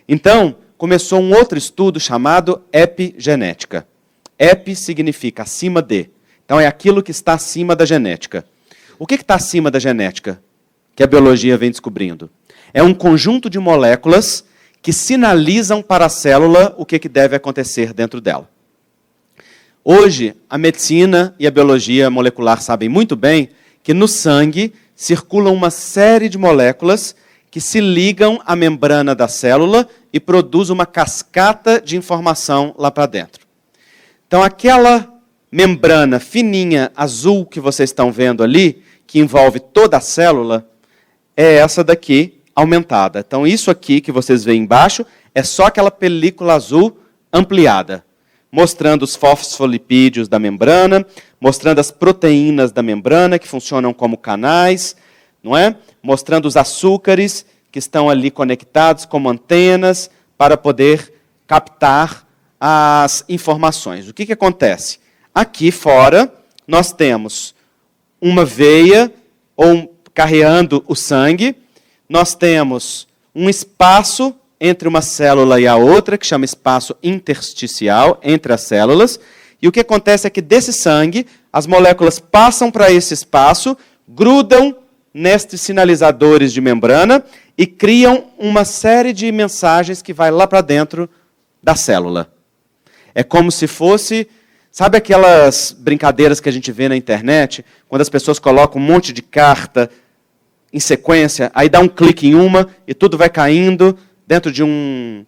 Então, começou um outro estudo chamado epigenética. Epi significa acima de. Então, é aquilo que está acima da genética. O que está acima da genética? que a biologia vem descobrindo. É um conjunto de moléculas que sinalizam para a célula o que deve acontecer dentro dela. Hoje, a medicina e a biologia molecular sabem muito bem que no sangue circulam uma série de moléculas que se ligam à membrana da célula e produzem uma cascata de informação lá para dentro. Então, aquela membrana fininha, azul, que vocês estão vendo ali, que envolve toda a célula, é essa daqui, aumentada. Então, isso aqui que vocês veem embaixo é só aquela película azul ampliada, mostrando os fosfolipídios da membrana, mostrando as proteínas da membrana, que funcionam como canais, não é? Mostrando os açúcares que estão ali conectados como antenas para poder captar as informações. O que acontece? Aqui fora, nós temos uma veia carreando o sangue, nós temos um espaço entre uma célula e a outra, que chama espaço intersticial entre as células, e o que acontece é que desse sangue, as moléculas passam para esse espaço, grudam nestes sinalizadores de membrana e criam uma série de mensagens que vai lá para dentro da célula. É como se fosse, sabe aquelas brincadeiras que a gente vê na internet, quando as pessoas colocam um monte de carta em sequência, aí dá um clique em uma e tudo vai caindo dentro de um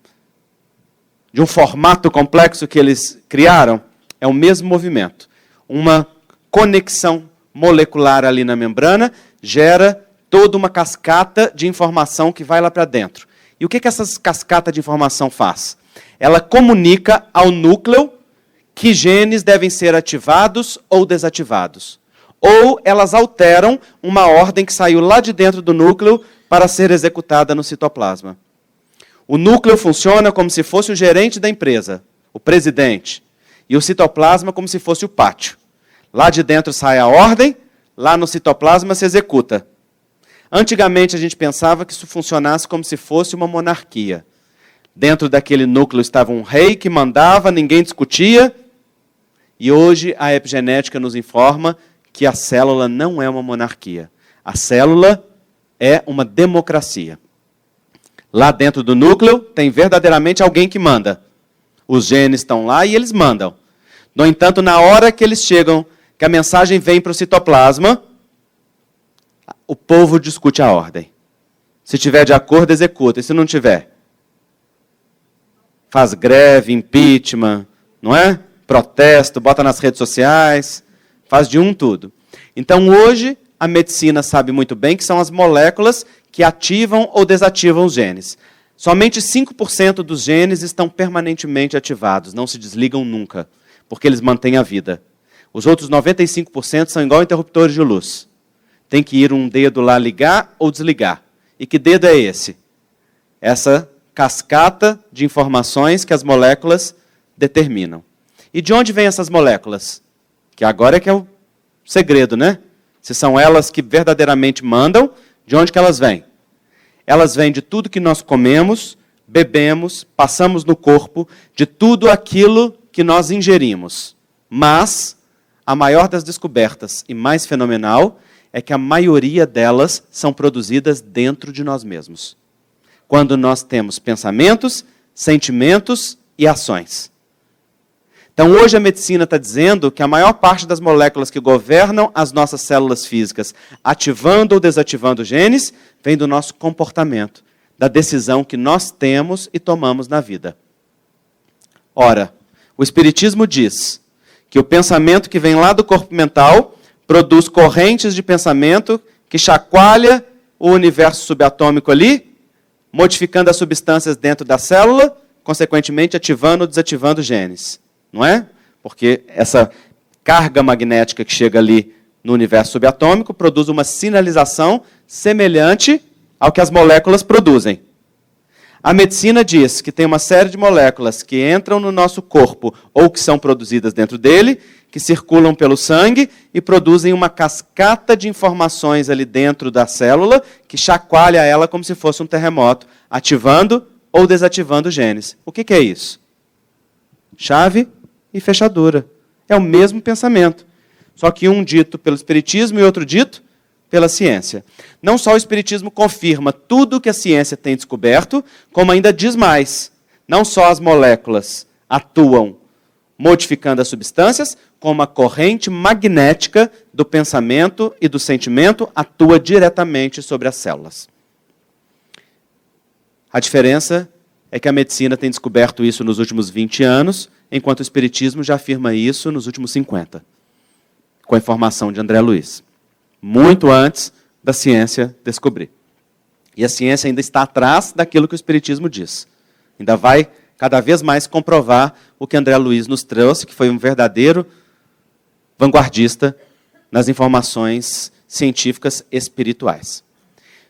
formato complexo que eles criaram? É o mesmo movimento. Uma conexão molecular ali na membrana gera toda uma cascata de informação que vai lá para dentro. E o que essa cascata de informação faz? Ela comunica ao núcleo que genes devem ser ativados ou desativados. Ou elas alteram uma ordem que saiu lá de dentro do núcleo para ser executada no citoplasma. O núcleo funciona como se fosse o gerente da empresa, o presidente, e o citoplasma como se fosse o pátio. Lá de dentro sai a ordem, lá no citoplasma se executa. Antigamente a gente pensava que isso funcionasse como se fosse uma monarquia. Dentro daquele núcleo estava um rei que mandava, ninguém discutia. E hoje a epigenética nos informa que a célula não é uma monarquia. A célula é uma democracia. Lá dentro do núcleo tem verdadeiramente alguém que manda. Os genes estão lá e eles mandam. No entanto, na hora que eles chegam, que a mensagem vem para o citoplasma, o povo discute a ordem. Se tiver de acordo, executa. E se não tiver? Faz greve, impeachment, não é? Protesto, bota nas redes sociais, faz de tudo. Então, hoje, a medicina sabe muito bem que são as moléculas que ativam ou desativam os genes. Somente 5% dos genes estão permanentemente ativados, não se desligam nunca, porque eles mantêm a vida. Os outros 95% são igual interruptores de luz. Tem que ir um dedo lá ligar ou desligar. E que dedo é esse? Essa cascata de informações que as moléculas determinam. E de onde vêm essas moléculas? Que agora é que é o segredo, né? Se são elas que verdadeiramente mandam, de onde que elas vêm? Elas vêm de tudo que nós comemos, bebemos, passamos no corpo, de tudo aquilo que nós ingerimos. Mas a maior das descobertas e mais fenomenal é que a maioria delas são produzidas dentro de nós mesmos. Quando nós temos pensamentos, sentimentos e ações. Então, hoje a medicina está dizendo que a maior parte das moléculas que governam as nossas células físicas, ativando ou desativando genes, vem do nosso comportamento, da decisão que nós temos e tomamos na vida. Ora, o Espiritismo diz que o pensamento que vem lá do corpo mental produz correntes de pensamento que chacoalha o universo subatômico ali, modificando as substâncias dentro da célula, consequentemente ativando ou desativando genes. Não é? Porque essa carga magnética que chega ali no universo subatômico produz uma sinalização semelhante ao que as moléculas produzem. A medicina diz que tem uma série de moléculas que entram no nosso corpo ou que são produzidas dentro dele, que circulam pelo sangue e produzem uma cascata de informações ali dentro da célula que chacoalha ela como se fosse um terremoto, ativando ou desativando genes. O que é isso? Chave e fechadura. É o mesmo pensamento. Só que um dito pelo Espiritismo e outro dito pela ciência. Não só o Espiritismo confirma tudo o que a ciência tem descoberto, como ainda diz mais. Não só as moléculas atuam modificando as substâncias, como a corrente magnética do pensamento e do sentimento atua diretamente sobre as células. A diferença é que a medicina tem descoberto isso nos últimos 20 anos, enquanto o Espiritismo já afirma isso nos últimos 50, com a informação de André Luiz. Muito antes da ciência descobrir. E a ciência ainda está atrás daquilo que o Espiritismo diz. Ainda vai cada vez mais comprovar o que André Luiz nos trouxe, que foi um verdadeiro vanguardista nas informações científicas espirituais.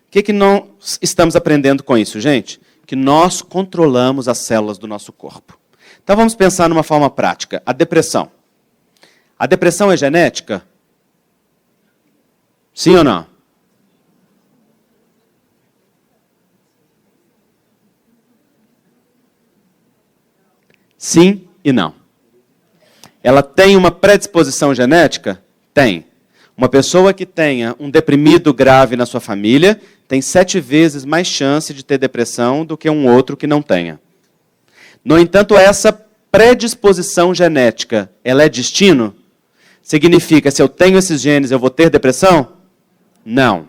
O que nós estamos aprendendo com isso, gente? Que nós controlamos as células do nosso corpo. Então vamos pensar numa forma prática. A depressão. A depressão é genética? Sim ou não? Sim e não. Ela tem uma predisposição genética? Tem. Uma pessoa que tenha um deprimido grave na sua família tem 7 vezes mais chance de ter depressão do que um outro que não tenha. No entanto, essa predisposição genética, ela é destino? Significa, se eu tenho esses genes, eu vou ter depressão? Não.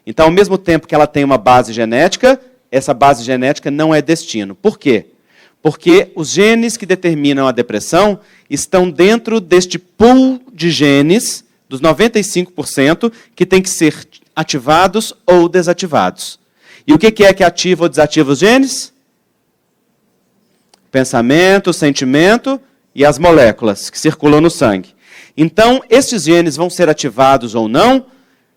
Então, ao mesmo tempo que ela tem uma base genética, essa base genética não é destino. Por quê? Porque os genes que determinam a depressão estão dentro deste pool de genes, dos 95%, que tem que ser ativados ou desativados. E o que é que ativa ou desativa os genes? Pensamento, sentimento e as moléculas que circulam no sangue. Então, esses genes vão ser ativados ou não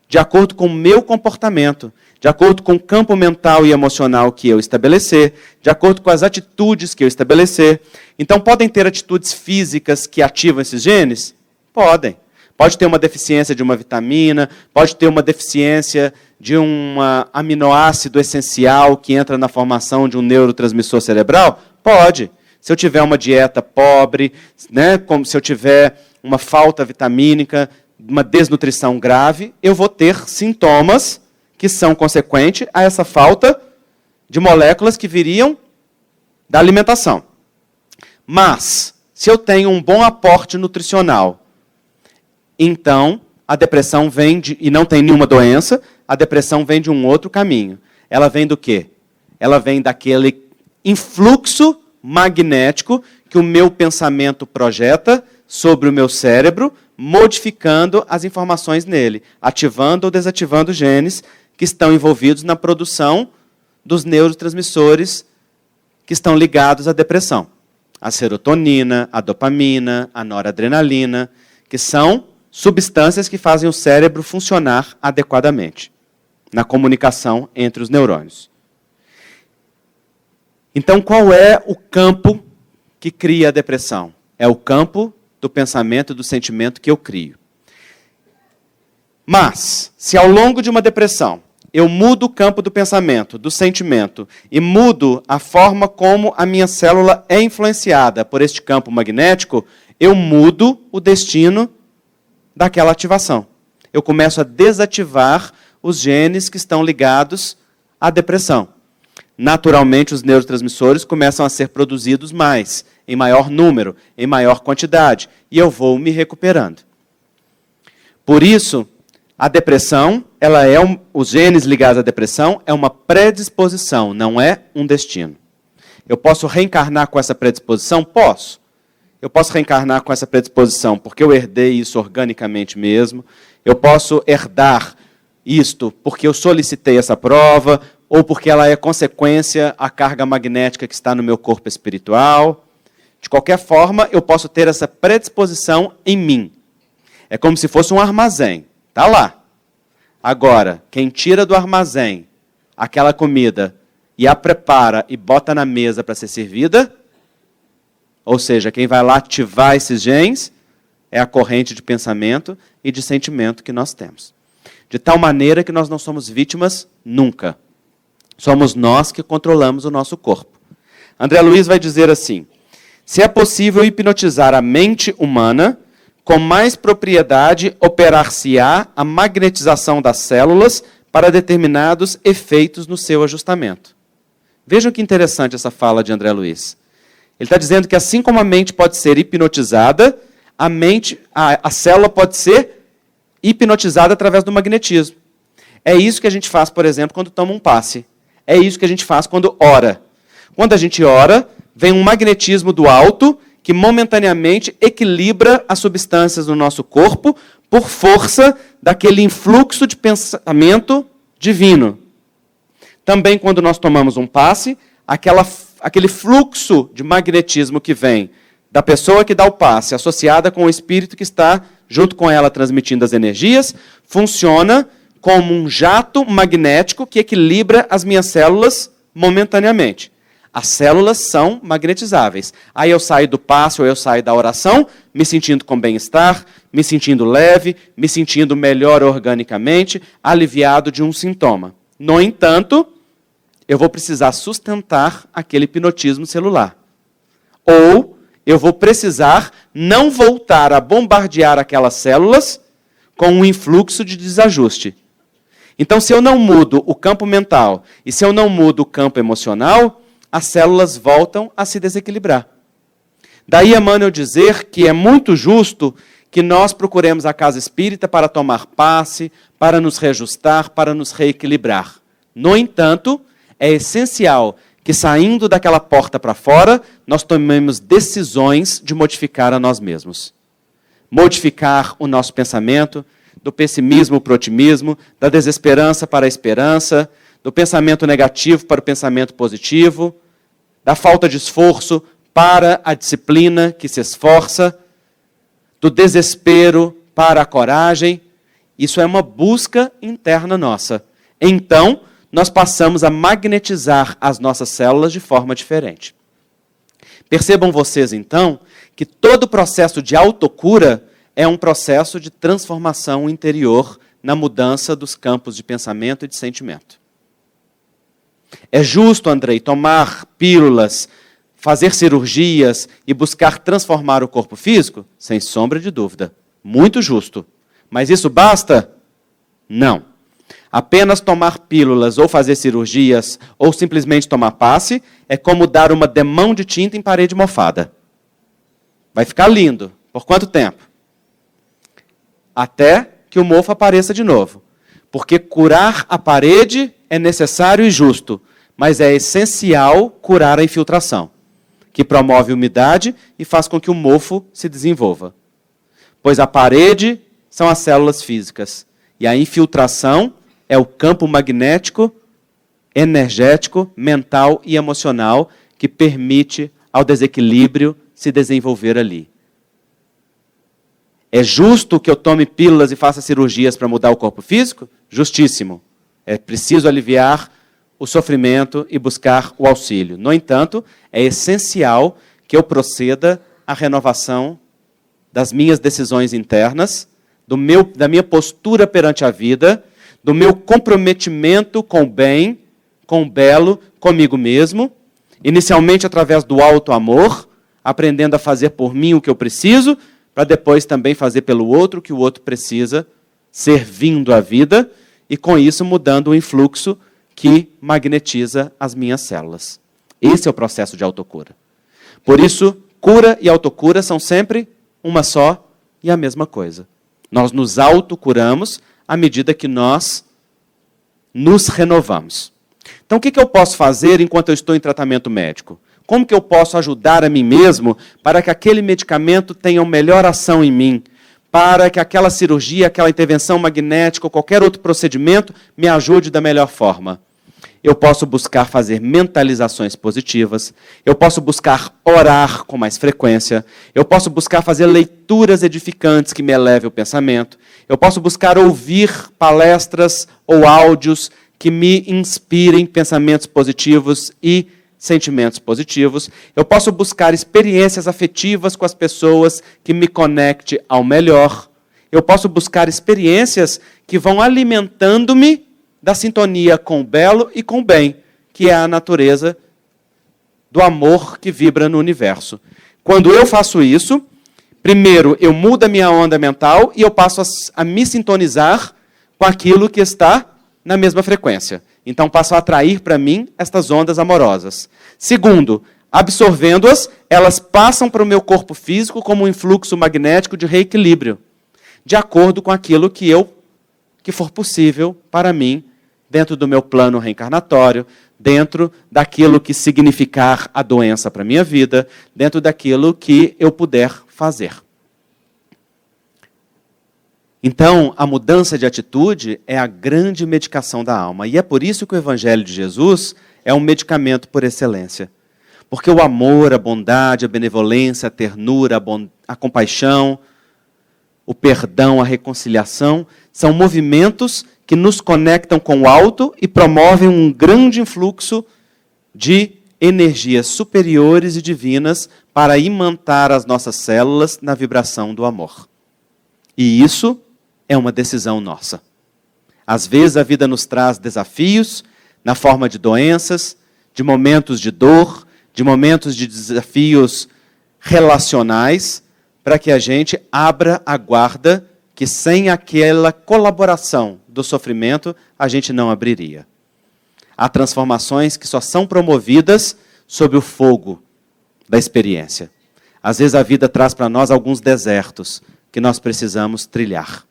de acordo com o meu comportamento, de acordo com o campo mental e emocional que eu estabelecer, de acordo com as atitudes que eu estabelecer. Então, podem ter atitudes físicas que ativam esses genes? Podem. Pode ter uma deficiência de uma vitamina, pode ter uma deficiência de um aminoácido essencial que entra na formação de um neurotransmissor cerebral? Pode. Se eu tiver uma dieta pobre, né, como se eu tiver uma falta vitamínica, uma desnutrição grave, eu vou ter sintomas que são consequentes a essa falta de moléculas que viriam da alimentação. Mas, se eu tenho um bom aporte nutricional, então a depressão vem e não tem nenhuma doença, a depressão vem de um outro caminho. Ela vem do quê? Ela vem daquele influxo magnético que o meu pensamento projeta sobre o meu cérebro, modificando as informações nele, ativando ou desativando genes que estão envolvidos na produção dos neurotransmissores que estão ligados à depressão. A serotonina, a dopamina, a noradrenalina, que são substâncias que fazem o cérebro funcionar adequadamente na comunicação entre os neurônios. Então, qual é o campo que cria a depressão? É o campo do pensamento e do sentimento que eu crio. Mas, se ao longo de uma depressão eu mudo o campo do pensamento, do sentimento, e mudo a forma como a minha célula é influenciada por este campo magnético, eu mudo o destino daquela ativação. Eu começo a desativar os genes que estão ligados à depressão. Naturalmente, os neurotransmissores começam a ser produzidos mais, em maior número, em maior quantidade, e eu vou me recuperando. Por isso, a depressão, os genes ligados à depressão, é uma predisposição, não é um destino. Eu posso reencarnar com essa predisposição? Posso. Eu posso reencarnar com essa predisposição porque eu herdei isso organicamente mesmo. Eu posso herdar isto porque eu solicitei essa prova, ou porque ela é consequência à carga magnética que está no meu corpo espiritual. De qualquer forma, eu posso ter essa predisposição em mim. É como se fosse um armazém. Está lá. Agora, quem tira do armazém aquela comida e a prepara e bota na mesa para ser servida, ou seja, quem vai lá ativar esses genes, é a corrente de pensamento e de sentimento que nós temos. De tal maneira que nós não somos vítimas nunca. Somos nós que controlamos o nosso corpo. André Luiz vai dizer assim: se é possível hipnotizar a mente humana, com mais propriedade operar-se-á a magnetização das células para determinados efeitos no seu ajustamento. Vejam que interessante essa fala de André Luiz. Ele está dizendo que assim como a mente pode ser hipnotizada, a célula pode ser hipnotizada através do magnetismo. É isso que a gente faz, por exemplo, quando toma um passe. É isso que a gente faz quando ora. Quando a gente ora, vem um magnetismo do alto que momentaneamente equilibra as substâncias no nosso corpo por força daquele influxo de pensamento divino. Também quando nós tomamos um passe, aquele fluxo de magnetismo que vem da pessoa que dá o passe, associada com o espírito que está junto com ela transmitindo as energias, funciona como um jato magnético que equilibra as minhas células momentaneamente. As células são magnetizáveis. Aí eu saio do passe ou eu saio da oração, me sentindo com bem-estar, me sentindo leve, me sentindo melhor organicamente, aliviado de um sintoma. No entanto, eu vou precisar sustentar aquele hipnotismo celular. Ou eu vou precisar não voltar a bombardear aquelas células com um influxo de desajuste. Então, se eu não mudo o campo mental e se eu não mudo o campo emocional, as células voltam a se desequilibrar. Daí Emmanuel dizer que é muito justo que nós procuremos a casa espírita para tomar passe, para nos reajustar, para nos reequilibrar. No entanto, é essencial que saindo daquela porta para fora, nós tomemos decisões de modificar a nós mesmos. Modificar o nosso pensamento, do pessimismo para o otimismo, da desesperança para a esperança, do pensamento negativo para o pensamento positivo, da falta de esforço para a disciplina que se esforça, do desespero para a coragem. Isso é uma busca interna nossa. Então, nós passamos a magnetizar as nossas células de forma diferente. Percebam vocês, então, que todo o processo de autocura é um processo de transformação interior na mudança dos campos de pensamento e de sentimento. É justo, Andrei, tomar pílulas, fazer cirurgias e buscar transformar o corpo físico? Sem sombra de dúvida. Muito justo. Mas isso basta? Não. Apenas tomar pílulas ou fazer cirurgias ou simplesmente tomar passe é como dar uma demão de tinta em parede mofada. Vai ficar lindo. Por quanto tempo? Até que o mofo apareça de novo. Porque curar a parede é necessário e justo, mas é essencial curar a infiltração, que promove umidade e faz com que o mofo se desenvolva. Pois a parede são as células físicas e a infiltração é o campo magnético, energético, mental e emocional que permite ao desequilíbrio se desenvolver ali. É justo que eu tome pílulas e faça cirurgias para mudar o corpo físico? Justíssimo. É preciso aliviar o sofrimento e buscar o auxílio. No entanto, é essencial que eu proceda à renovação das minhas decisões internas, da minha postura perante a vida, do meu comprometimento com o bem, com o belo, comigo mesmo, inicialmente através do auto-amor, aprendendo a fazer por mim o que eu preciso, para depois também fazer pelo outro o que o outro precisa, servindo a vida, e com isso mudando o influxo que magnetiza as minhas células. Esse é o processo de autocura. Por isso, cura e autocura são sempre uma só e a mesma coisa. Nós nos autocuramos à medida que nós nos renovamos. Então, o que eu posso fazer enquanto eu estou em tratamento médico? Como que eu posso ajudar a mim mesmo para que aquele medicamento tenha uma melhor ação em mim? Para que aquela cirurgia, aquela intervenção magnética ou qualquer outro procedimento me ajude da melhor forma? Eu posso buscar fazer mentalizações positivas, eu posso buscar orar com mais frequência, eu posso buscar fazer leituras edificantes que me elevem o pensamento, eu posso buscar ouvir palestras ou áudios que me inspirem pensamentos positivos e sentimentos positivos, eu posso buscar experiências afetivas com as pessoas que me conecte ao melhor, eu posso buscar experiências que vão alimentando-me da sintonia com o belo e com o bem, que é a natureza do amor que vibra no universo. Quando eu faço isso, Primeiro, eu mudo a minha onda mental e eu passo a me sintonizar com aquilo que está na mesma frequência. Então, passo a atrair para mim estas ondas amorosas. Segundo, absorvendo-as, elas passam para o meu corpo físico como um influxo magnético de reequilíbrio, de acordo com aquilo que for possível para mim, dentro do meu plano reencarnatório, dentro daquilo que significar a doença para a minha vida, dentro daquilo que eu puder fazer. Então, a mudança de atitude é a grande medicação da alma. E é por isso que o Evangelho de Jesus é um medicamento por excelência. Porque o amor, a bondade, a benevolência, a ternura, a compaixão, o perdão, a reconciliação, são movimentos que nos conectam com o alto e promovem um grande influxo de energias superiores e divinas para imantar as nossas células na vibração do amor. E isso é uma decisão nossa. Às vezes a vida nos traz desafios na forma de doenças, de momentos de dor, de momentos de desafios relacionais, para que a gente abra a guarda que sem aquela colaboração do sofrimento a gente não abriria. Há transformações que só são promovidas sob o fogo da experiência. Às vezes a vida traz para nós alguns desertos que nós precisamos trilhar.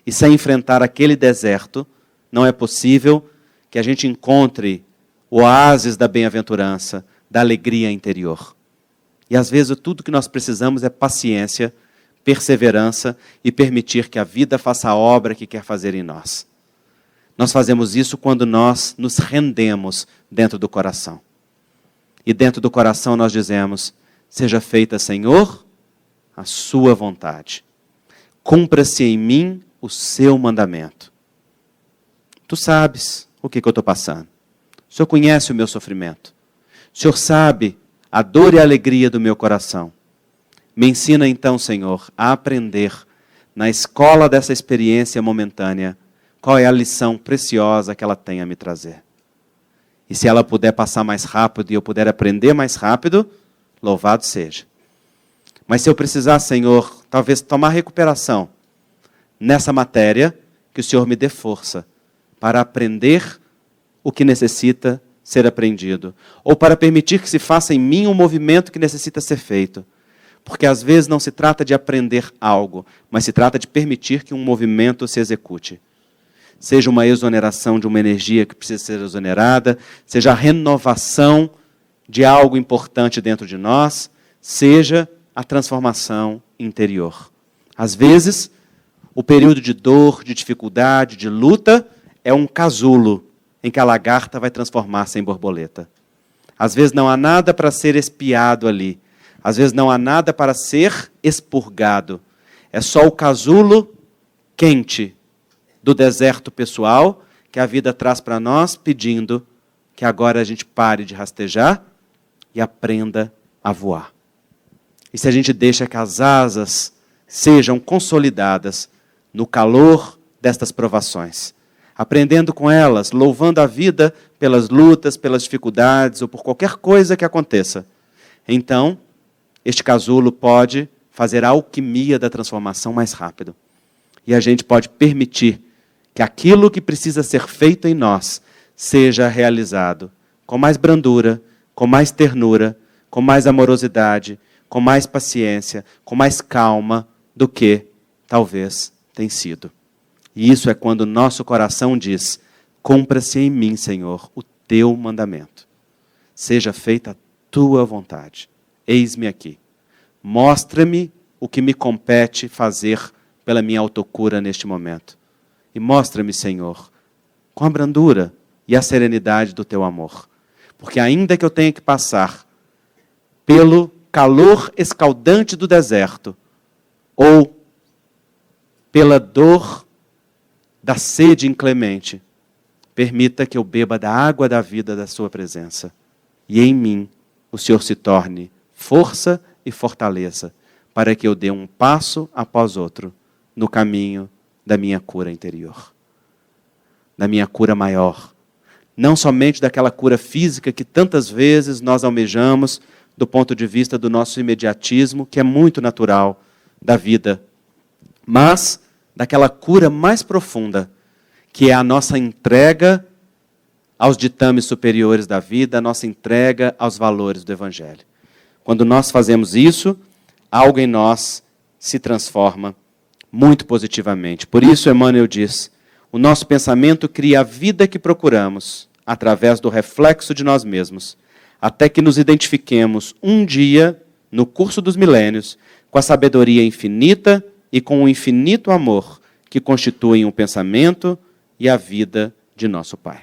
E sem enfrentar aquele deserto, não é possível que a gente encontre o oásis da bem-aventurança, da alegria interior. E às vezes tudo que nós precisamos é paciência, perseverança e permitir que a vida faça a obra que quer fazer em nós. Nós fazemos isso quando nós nos rendemos dentro do coração. E dentro do coração nós dizemos: seja feita, Senhor, a sua vontade. Cumpra-se em mim o seu mandamento. Tu sabes o que eu estou passando. O Senhor conhece o meu sofrimento. O Senhor sabe a dor e a alegria do meu coração. Me ensina então, Senhor, a aprender na escola dessa experiência momentânea qual é a lição preciosa que ela tem a me trazer. E se ela puder passar mais rápido e eu puder aprender mais rápido, louvado seja. Mas se eu precisar, Senhor, talvez tomar recuperação nessa matéria, que o Senhor me dê força para aprender o que necessita ser aprendido, ou para permitir que se faça em mim um movimento que necessita ser feito. Porque às vezes não se trata de aprender algo, mas se trata de permitir que um movimento se execute. Seja uma exoneração de uma energia que precisa ser exonerada, seja a renovação de algo importante dentro de nós, seja a transformação interior. Às vezes, o período de dor, de dificuldade, de luta, é um casulo em que a lagarta vai transformar-se em borboleta. Às vezes não há nada para ser espiado ali. Às vezes não há nada para ser expurgado. É só o casulo quente do deserto pessoal que a vida traz para nós, pedindo que agora a gente pare de rastejar e aprenda a voar. E se a gente deixa que as asas sejam consolidadas no calor destas provações, aprendendo com elas, louvando a vida pelas lutas, pelas dificuldades ou por qualquer coisa que aconteça, então este casulo pode fazer a alquimia da transformação mais rápido. E a gente pode permitir que aquilo que precisa ser feito em nós seja realizado com mais brandura, com mais ternura, com mais amorosidade, com mais paciência, com mais calma do que talvez tem sido. E isso é quando o nosso coração diz: cumpra-se em mim, Senhor, o teu mandamento. Seja feita a tua vontade. Eis-me aqui. Mostra-me o que me compete fazer pela minha autocura neste momento. E mostra-me, Senhor, com a brandura e a serenidade do teu amor. Porque ainda que eu tenha que passar pelo calor escaldante do deserto, ou pela dor da sede inclemente, permita que eu beba da água da vida da sua presença. E em mim o Senhor se torne força e fortaleza, para que eu dê um passo após outro no caminho da minha cura interior. Da minha cura maior. Não somente daquela cura física que tantas vezes nós almejamos do ponto de vista do nosso imediatismo, que é muito natural, da vida, mas daquela cura mais profunda, que é a nossa entrega aos ditames superiores da vida, a nossa entrega aos valores do Evangelho. Quando nós fazemos isso, algo em nós se transforma muito positivamente. Por isso, Emmanuel diz, o nosso pensamento cria a vida que procuramos, através do reflexo de nós mesmos, até que nos identifiquemos um dia, no curso dos milênios, com a sabedoria infinita e com o infinito amor que constituem o pensamento e a vida de nosso Pai.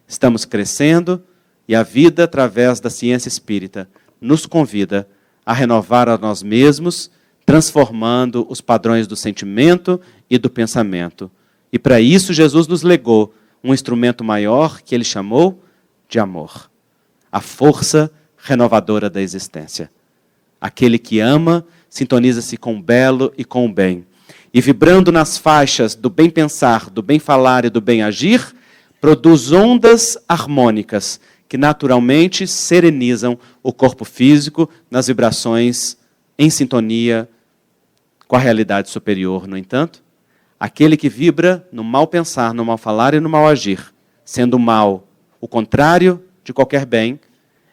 Estamos crescendo e a vida, através da ciência espírita, nos convida a renovar a nós mesmos, transformando os padrões do sentimento e do pensamento. E para isso Jesus nos legou um instrumento maior que ele chamou de amor. A força renovadora da existência. Aquele que ama, sintoniza-se com o belo e com o bem. E vibrando nas faixas do bem pensar, do bem falar e do bem agir, produz ondas harmônicas que naturalmente serenizam o corpo físico nas vibrações em sintonia com a realidade superior. No entanto, aquele que vibra no mal pensar, no mal falar e no mal agir, sendo o mal o contrário de qualquer bem,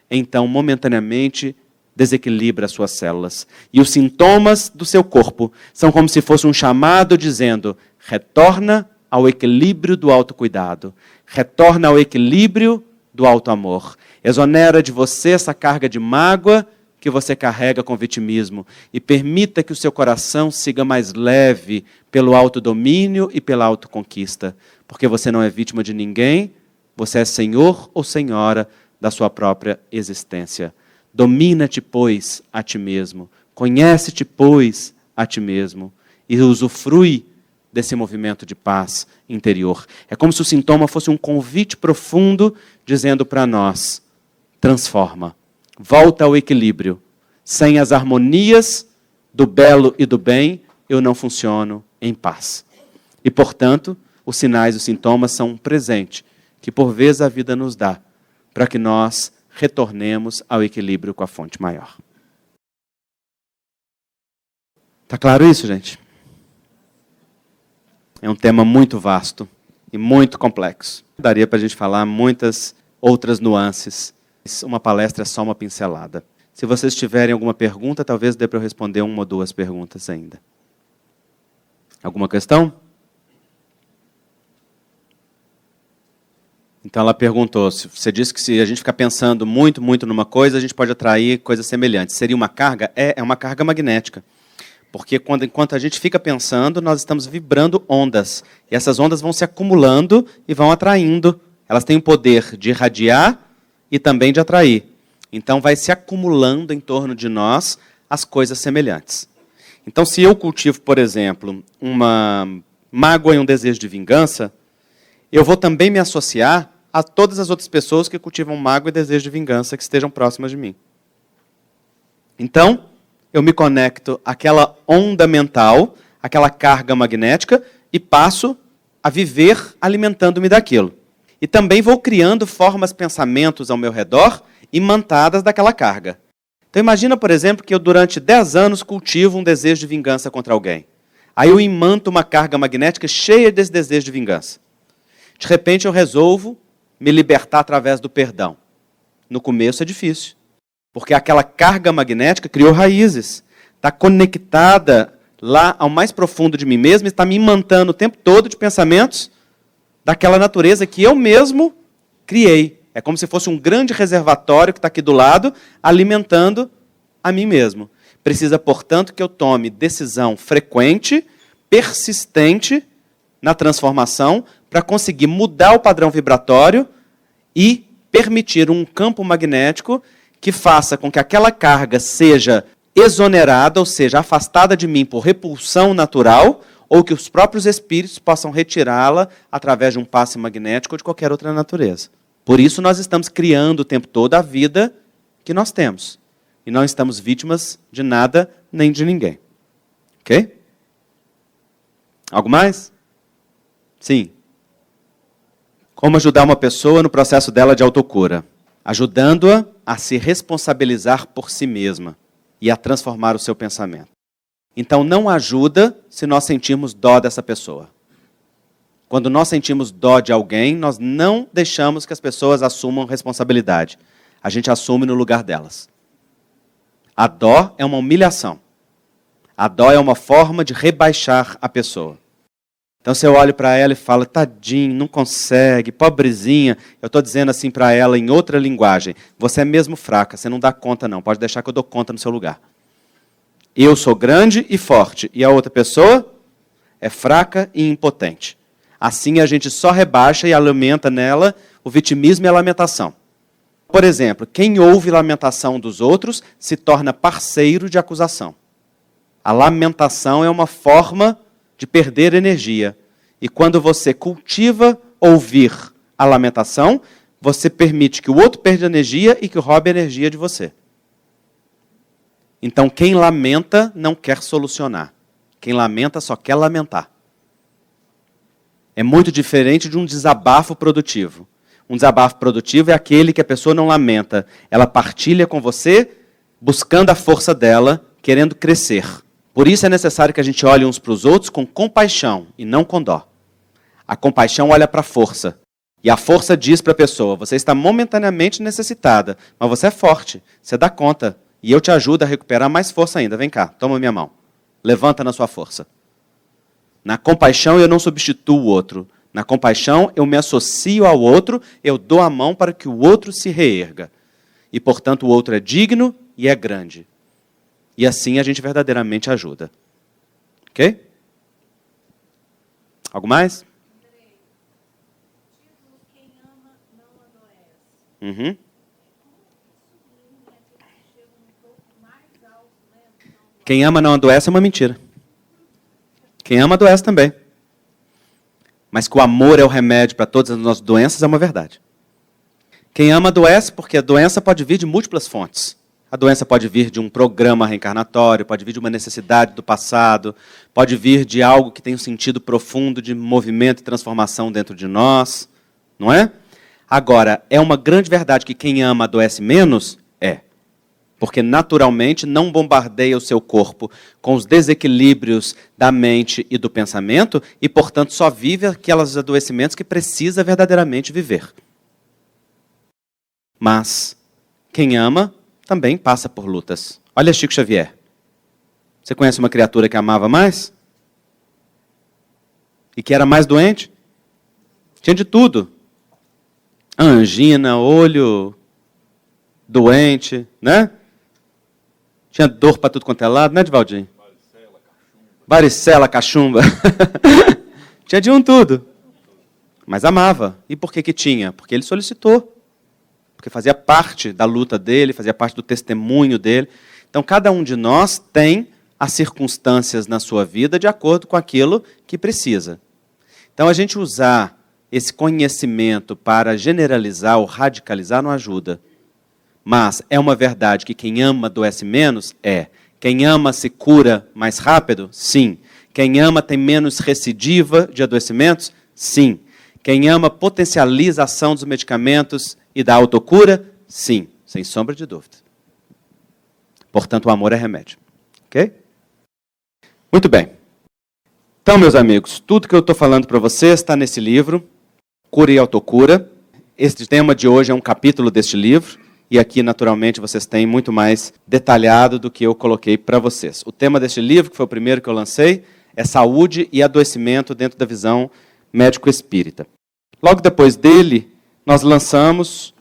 então momentaneamente desequilibra as suas células. E os sintomas do seu corpo são como se fosse um chamado dizendo, retorna ao equilíbrio do autocuidado, retorna ao equilíbrio do autoamor. Exonera de você essa carga de mágoa que você carrega com vitimismo e permita que o seu coração siga mais leve pelo autodomínio e pela autoconquista, porque você não é vítima de ninguém, você é senhor ou senhora da sua própria existência. Domina-te, pois, a ti mesmo. Conhece-te, pois, a ti mesmo. E usufrui desse movimento de paz interior. É como se o sintoma fosse um convite profundo, dizendo para nós, transforma, volta ao equilíbrio. Sem as harmonias do belo e do bem, eu não funciono em paz. E, portanto, os sinais e os sintomas são um presente que, por vezes, a vida nos dá, para que nós retornemos ao equilíbrio com a fonte maior. Está claro isso, gente? É um tema muito vasto e muito complexo. Daria para a gente falar muitas outras nuances. Uma palestra é só uma pincelada. Se vocês tiverem alguma pergunta, talvez dê para eu responder uma ou duas perguntas ainda. Alguma questão? Então ela perguntou, você disse que se a gente ficar pensando muito numa coisa, a gente pode atrair coisas semelhantes. Seria uma carga? É uma carga magnética. Porque enquanto a gente fica pensando, nós estamos vibrando ondas. E essas ondas vão se acumulando e vão atraindo. Elas têm o poder de irradiar e também de atrair. Então vai se acumulando em torno de nós as coisas semelhantes. Então se eu cultivo, por exemplo, uma mágoa e um desejo de vingança, eu vou também me associar a todas as outras pessoas que cultivam mágoa e desejo de vingança que estejam próximas de mim. Então, eu me conecto àquela onda mental, àquela carga magnética, e passo a viver alimentando-me daquilo. E também vou criando formas, pensamentos ao meu redor, imantadas daquela carga. Então imagina, por exemplo, que eu durante 10 anos cultivo um desejo de vingança contra alguém. Aí eu imanto uma carga magnética cheia desse desejo de vingança. De repente eu resolvo me libertar através do perdão. No começo é difícil, porque aquela carga magnética criou raízes, está conectada lá ao mais profundo de mim mesmo, está me imantando o tempo todo de pensamentos daquela natureza que eu mesmo criei. É como se fosse um grande reservatório que está aqui do lado, alimentando a mim mesmo. Precisa, portanto, que eu tome decisão frequente, persistente na transformação, para conseguir mudar o padrão vibratório e permitir um campo magnético que faça com que aquela carga seja exonerada, ou seja, afastada de mim por repulsão natural, ou que os próprios espíritos possam retirá-la através de um passe magnético ou de qualquer outra natureza. Por isso nós estamos criando o tempo todo a vida que nós temos. E não estamos vítimas de nada nem de ninguém. Ok? Algo mais? Sim. Como ajudar uma pessoa no processo dela de autocura? Ajudando-a a se responsabilizar por si mesma e a transformar o seu pensamento. Então não ajuda se nós sentirmos dó dessa pessoa. Quando nós sentimos dó de alguém, nós não deixamos que as pessoas assumam responsabilidade. A gente assume no lugar delas. A dó é uma humilhação. A dó é uma forma de rebaixar a pessoa. Então, se eu olho para ela e falo, tadinho, não consegue, pobrezinha, eu estou dizendo assim para ela em outra linguagem, você é mesmo fraca, você não dá conta não, pode deixar que eu dou conta no seu lugar. Eu sou grande e forte, e a outra pessoa é fraca e impotente. Assim a gente só rebaixa e alimenta nela o vitimismo e a lamentação. Por exemplo, quem ouve lamentação dos outros se torna parceiro de acusação. A lamentação é uma forma de perder energia. E quando você cultiva ouvir a lamentação, você permite que o outro perda energia e que roube a energia de você. Então, quem lamenta não quer solucionar. Quem lamenta só quer lamentar. É muito diferente de um desabafo produtivo. Um desabafo produtivo é aquele que a pessoa não lamenta. Ela partilha com você, buscando a força dela, querendo crescer. Por isso é necessário que a gente olhe uns para os outros com compaixão e não com dó. A compaixão olha para a força. E a força diz para a pessoa, você está momentaneamente necessitada, mas você é forte, você dá conta. E eu te ajudo a recuperar mais força ainda. Vem cá, toma minha mão. Levanta na sua força. Na compaixão eu não substituo o outro. Na compaixão eu me associo ao outro, eu dou a mão para que o outro se reerga. E, portanto, o outro é digno e é grande. E assim a gente verdadeiramente ajuda. Ok? Algo mais? Quem ama não adoece. Uhum. Quem ama não adoece é uma mentira. Quem ama adoece também. Mas que o amor é o remédio para todas as nossas doenças é uma verdade. Quem ama adoece porque a doença pode vir de múltiplas fontes. A doença pode vir de um programa reencarnatório, pode vir de uma necessidade do passado, pode vir de algo que tem um sentido profundo de movimento e transformação dentro de nós, não é? Agora, é uma grande verdade que quem ama adoece menos? É. Porque naturalmente não bombardeia o seu corpo com os desequilíbrios da mente e do pensamento e, portanto, só vive aqueles adoecimentos que precisa verdadeiramente viver. Mas quem ama também passa por lutas. Olha Chico Xavier. Você conhece uma criatura que amava mais? E que era mais doente? Tinha de tudo. Angina, olho doente, né? Tinha dor para tudo quanto é lado, né, Divaldinho? Varicela, cachumba. Tinha de um tudo. Mas amava. E por que que tinha? Porque ele solicitou. Porque fazia parte da luta dele, fazia parte do testemunho dele. Então, cada um de nós tem as circunstâncias na sua vida de acordo com aquilo que precisa. Então, a gente usar esse conhecimento para generalizar ou radicalizar não ajuda. Mas é uma verdade que quem ama adoece menos? É. Quem ama se cura mais rápido? Sim. Quem ama tem menos recidiva de adoecimentos? Sim. Quem ama potencializa a ação dos medicamentos e da autocura? Sim, sem sombra de dúvida. Portanto, o amor é remédio. Ok? Muito bem. Então, meus amigos, tudo que eu estou falando para vocês está nesse livro, Cura e Autocura. Este tema de hoje é um capítulo deste livro, e aqui, naturalmente, vocês têm muito mais detalhado do que eu coloquei para vocês. O tema deste livro, que foi o primeiro que eu lancei, é saúde e adoecimento dentro da visão médico-espírita. Logo depois dele, nós lançamos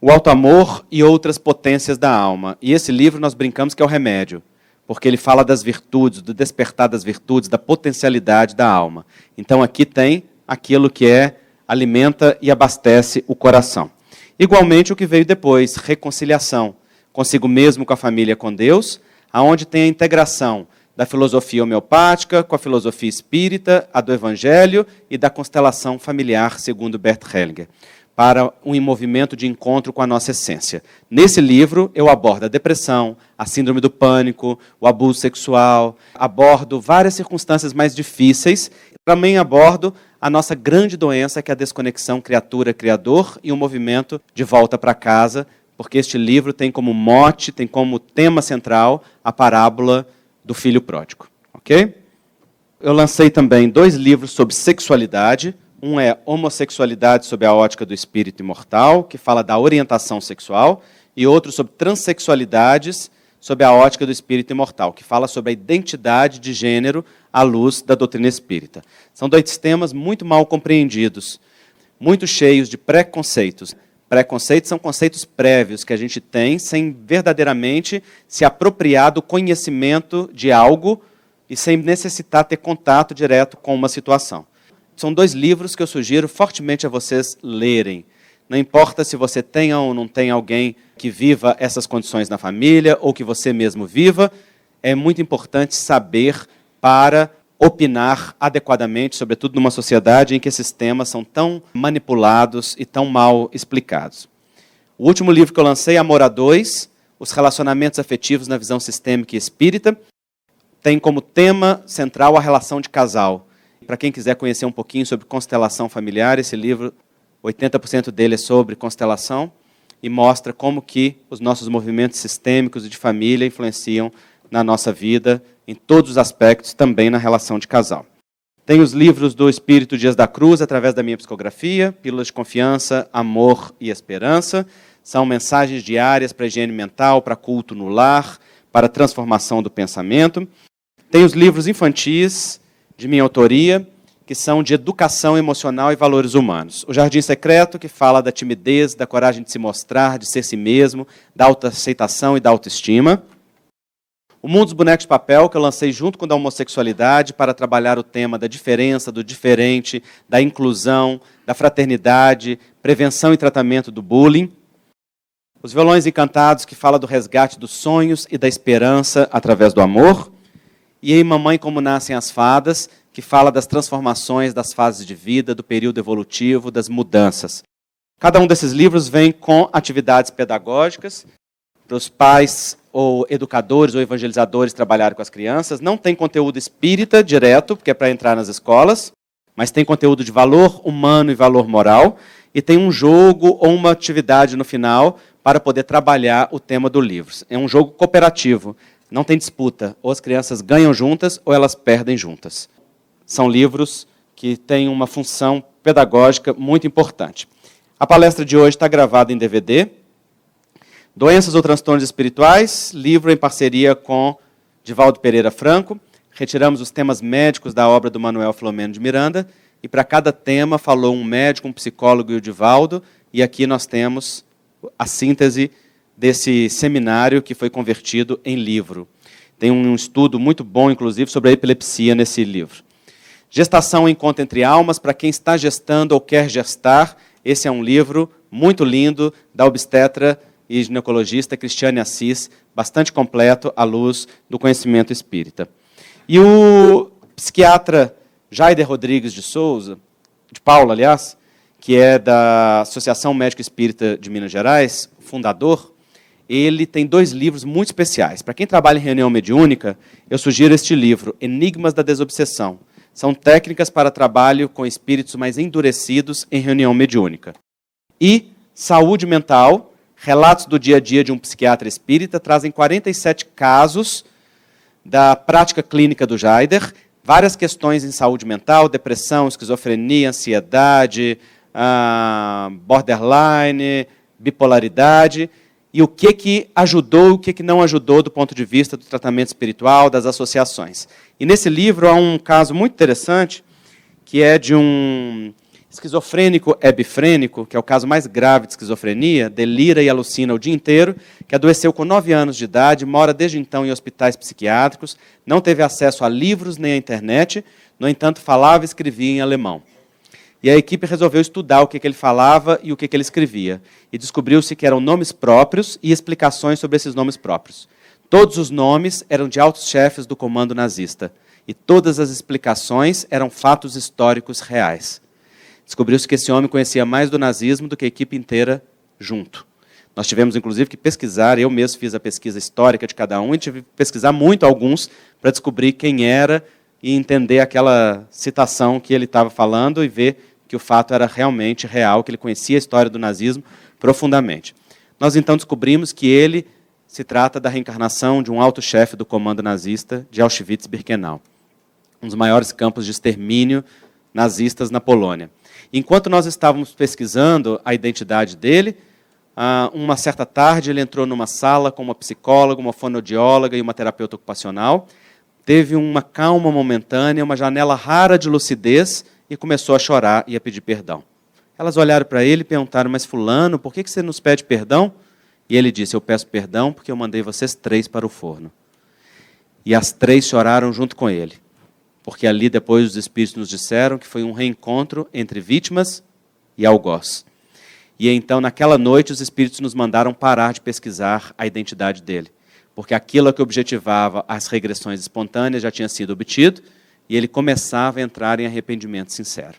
o Alto Amor e Outras Potências da Alma. E esse livro nós brincamos que é o remédio, porque ele fala das virtudes, do despertar das virtudes, da potencialidade da alma. Então aqui tem aquilo que alimenta e abastece o coração. Igualmente o que veio depois, reconciliação, consigo mesmo, com a família, com Deus, aonde tem a integração da filosofia homeopática com a filosofia espírita, a do Evangelho e da constelação familiar, segundo Bert Hellinger, para um movimento de encontro com a nossa essência. Nesse livro, eu abordo a depressão, a síndrome do pânico, o abuso sexual, abordo várias circunstâncias mais difíceis, também abordo a nossa grande doença, que é a desconexão criatura-criador e o movimento de volta para casa, porque este livro tem como mote, tem como tema central a parábola do filho pródigo. Ok? Eu lancei também 2 livros sobre sexualidade. Um é Homossexualidade sob a ótica do espírito imortal, que fala da orientação sexual, e outro sobre transexualidades sob a ótica do espírito imortal, que fala sobre a identidade de gênero à luz da doutrina espírita. São 2 temas muito mal compreendidos, muito cheios de preconceitos. Preconceitos são conceitos prévios que a gente tem sem verdadeiramente se apropriar do conhecimento de algo e sem necessitar ter contato direto com uma situação. São 2 livros que eu sugiro fortemente a vocês lerem. Não importa se você tem ou não tem alguém que viva essas condições na família ou que você mesmo viva, é muito importante saber para opinar adequadamente, sobretudo numa sociedade em que esses temas são tão manipulados e tão mal explicados. O último livro que eu lancei, Amor a 2, Os Relacionamentos Afetivos na Visão Sistêmica e Espírita, tem como tema central a relação de casal. Para quem quiser conhecer um pouquinho sobre constelação familiar, esse livro, 80% dele é sobre constelação e mostra como que os nossos movimentos sistêmicos e de família influenciam na nossa vida, em todos os aspectos, também na relação de casal. Tem os livros do Espírito Dias da Cruz, através da minha psicografia, Pílulas de Confiança, Amor e Esperança. São mensagens diárias para a higiene mental, para culto no lar, para a transformação do pensamento. Tem os livros infantis, de minha autoria, que são de educação emocional e valores humanos. O Jardim Secreto, que fala da timidez, da coragem de se mostrar, de ser si mesmo, da autoaceitação e da autoestima. O Mundo dos Bonecos de Papel, que eu lancei junto com o da homossexualidade, para trabalhar o tema da diferença, do diferente, da inclusão, da fraternidade, prevenção e tratamento do bullying. Os Violões Encantados, que fala do resgate dos sonhos e da esperança através do amor. E aí, Mamãe, Como Nascem as Fadas, que fala das transformações das fases de vida, do período evolutivo, das mudanças. Cada um desses livros vem com atividades pedagógicas para os pais ou educadores ou evangelizadores trabalharem com as crianças. Não tem conteúdo espírita direto, porque é para entrar nas escolas, mas tem conteúdo de valor humano e valor moral, e tem um jogo ou uma atividade no final para poder trabalhar o tema do livro. É um jogo cooperativo. Não tem disputa, ou as crianças ganham juntas ou elas perdem juntas. São livros que têm uma função pedagógica muito importante. A palestra de hoje está gravada em DVD. Doenças ou Transtornos Espirituais, livro em parceria com Divaldo Pereira Franco. Retiramos os temas médicos da obra do Manuel Filomeno de Miranda, e para cada tema falou um médico, um psicólogo e o Divaldo, e aqui nós temos a síntese desse seminário que foi convertido em livro. Tem um estudo muito bom, inclusive, sobre a epilepsia nesse livro. Gestação e Encontro entre Almas, para quem está gestando ou quer gestar, esse é um livro muito lindo da obstetra e ginecologista Cristiane Assis, bastante completo à luz do conhecimento espírita. E o psiquiatra Jaider Rodrigues de Souza, de Paula, aliás, que é da Associação Médica Espírita de Minas Gerais, fundador, ele tem 2 livros muito especiais. Para quem trabalha em reunião mediúnica, eu sugiro este livro, Enigmas da Desobsessão. São técnicas para trabalho com espíritos mais endurecidos em reunião mediúnica. E Saúde Mental, relatos do dia a dia de um psiquiatra espírita, trazem 47 casos da prática clínica do Jaider, várias questões em saúde mental, depressão, esquizofrenia, ansiedade, borderline, bipolaridade, e o que ajudou e o que não ajudou do ponto de vista do tratamento espiritual, das associações. E nesse livro há um caso muito interessante, que é de um esquizofrênico hebifrênico, que é o caso mais grave de esquizofrenia, delira e alucina o dia inteiro, que adoeceu com 9 anos de idade, mora desde então em hospitais psiquiátricos, não teve acesso a livros nem à internet, no entanto falava e escrevia em alemão. E a equipe resolveu estudar o que ele falava e o que ele escrevia. E descobriu-se que eram nomes próprios e explicações sobre esses nomes próprios. Todos os nomes eram de altos chefes do comando nazista. E todas as explicações eram fatos históricos reais. Descobriu-se que esse homem conhecia mais do nazismo do que a equipe inteira junto. Nós tivemos, inclusive, que pesquisar, eu mesmo fiz a pesquisa histórica de cada um, e tive que pesquisar muito alguns para descobrir quem era e entender aquela citação que ele estava falando e ver que o fato era realmente real, que ele conhecia a história do nazismo profundamente. Nós, então, descobrimos que ele se trata da reencarnação de um alto chefe do comando nazista de Auschwitz-Birkenau, um dos maiores campos de extermínio nazistas na Polônia. Enquanto nós estávamos pesquisando a identidade dele, uma certa tarde ele entrou numa sala com uma psicóloga, uma fonoaudióloga e uma terapeuta ocupacional, teve uma calma momentânea, uma janela rara de lucidez e começou a chorar e a pedir perdão. Elas olharam para ele e perguntaram, mas fulano, por que você nos pede perdão? E ele disse, eu peço perdão porque eu mandei vocês 3 para o forno. E as 3 choraram junto com ele. Porque ali depois os espíritos nos disseram que foi um reencontro entre vítimas e algoz. E então, naquela noite, os espíritos nos mandaram parar de pesquisar a identidade dele. Porque aquilo que objetivava as regressões espontâneas já tinha sido obtido e ele começava a entrar em arrependimento sincero.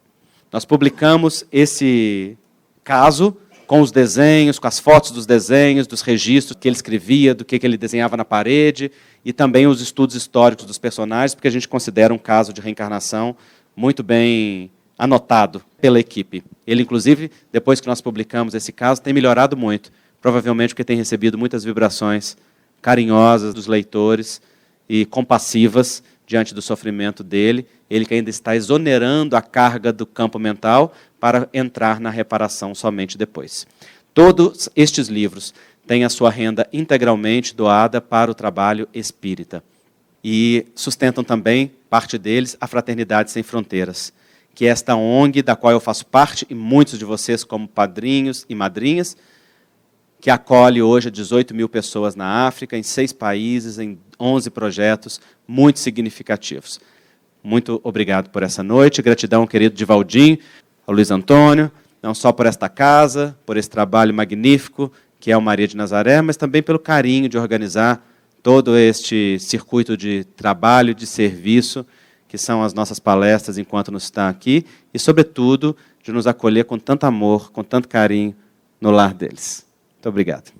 Nós publicamos esse caso com os desenhos, com as fotos dos desenhos, dos registros que ele escrevia, do que ele desenhava na parede, e também os estudos históricos dos personagens, porque a gente considera um caso de reencarnação muito bem anotado pela equipe. Ele, inclusive, depois que nós publicamos esse caso, tem melhorado muito, provavelmente porque tem recebido muitas vibrações carinhosas dos leitores e compassivas diante do sofrimento dele, ele que ainda está exonerando a carga do campo mental para entrar na reparação somente depois. Todos estes livros têm a sua renda integralmente doada para o trabalho espírita. E sustentam também, parte deles, a Fraternidade Sem Fronteiras, que é esta ONG da qual eu faço parte, e muitos de vocês como padrinhos e madrinhas, que acolhe hoje 18 mil pessoas na África, em 6 países, em 11 projetos muito significativos. Muito obrigado por essa noite, gratidão ao querido Divaldinho, ao Luiz Antônio, não só por esta casa, por esse trabalho magnífico que é o Maria de Nazaré, mas também pelo carinho de organizar todo este circuito de trabalho, de serviço, que são as nossas palestras enquanto nos está aqui, e, sobretudo, de nos acolher com tanto amor, com tanto carinho no lar deles. Muito obrigado.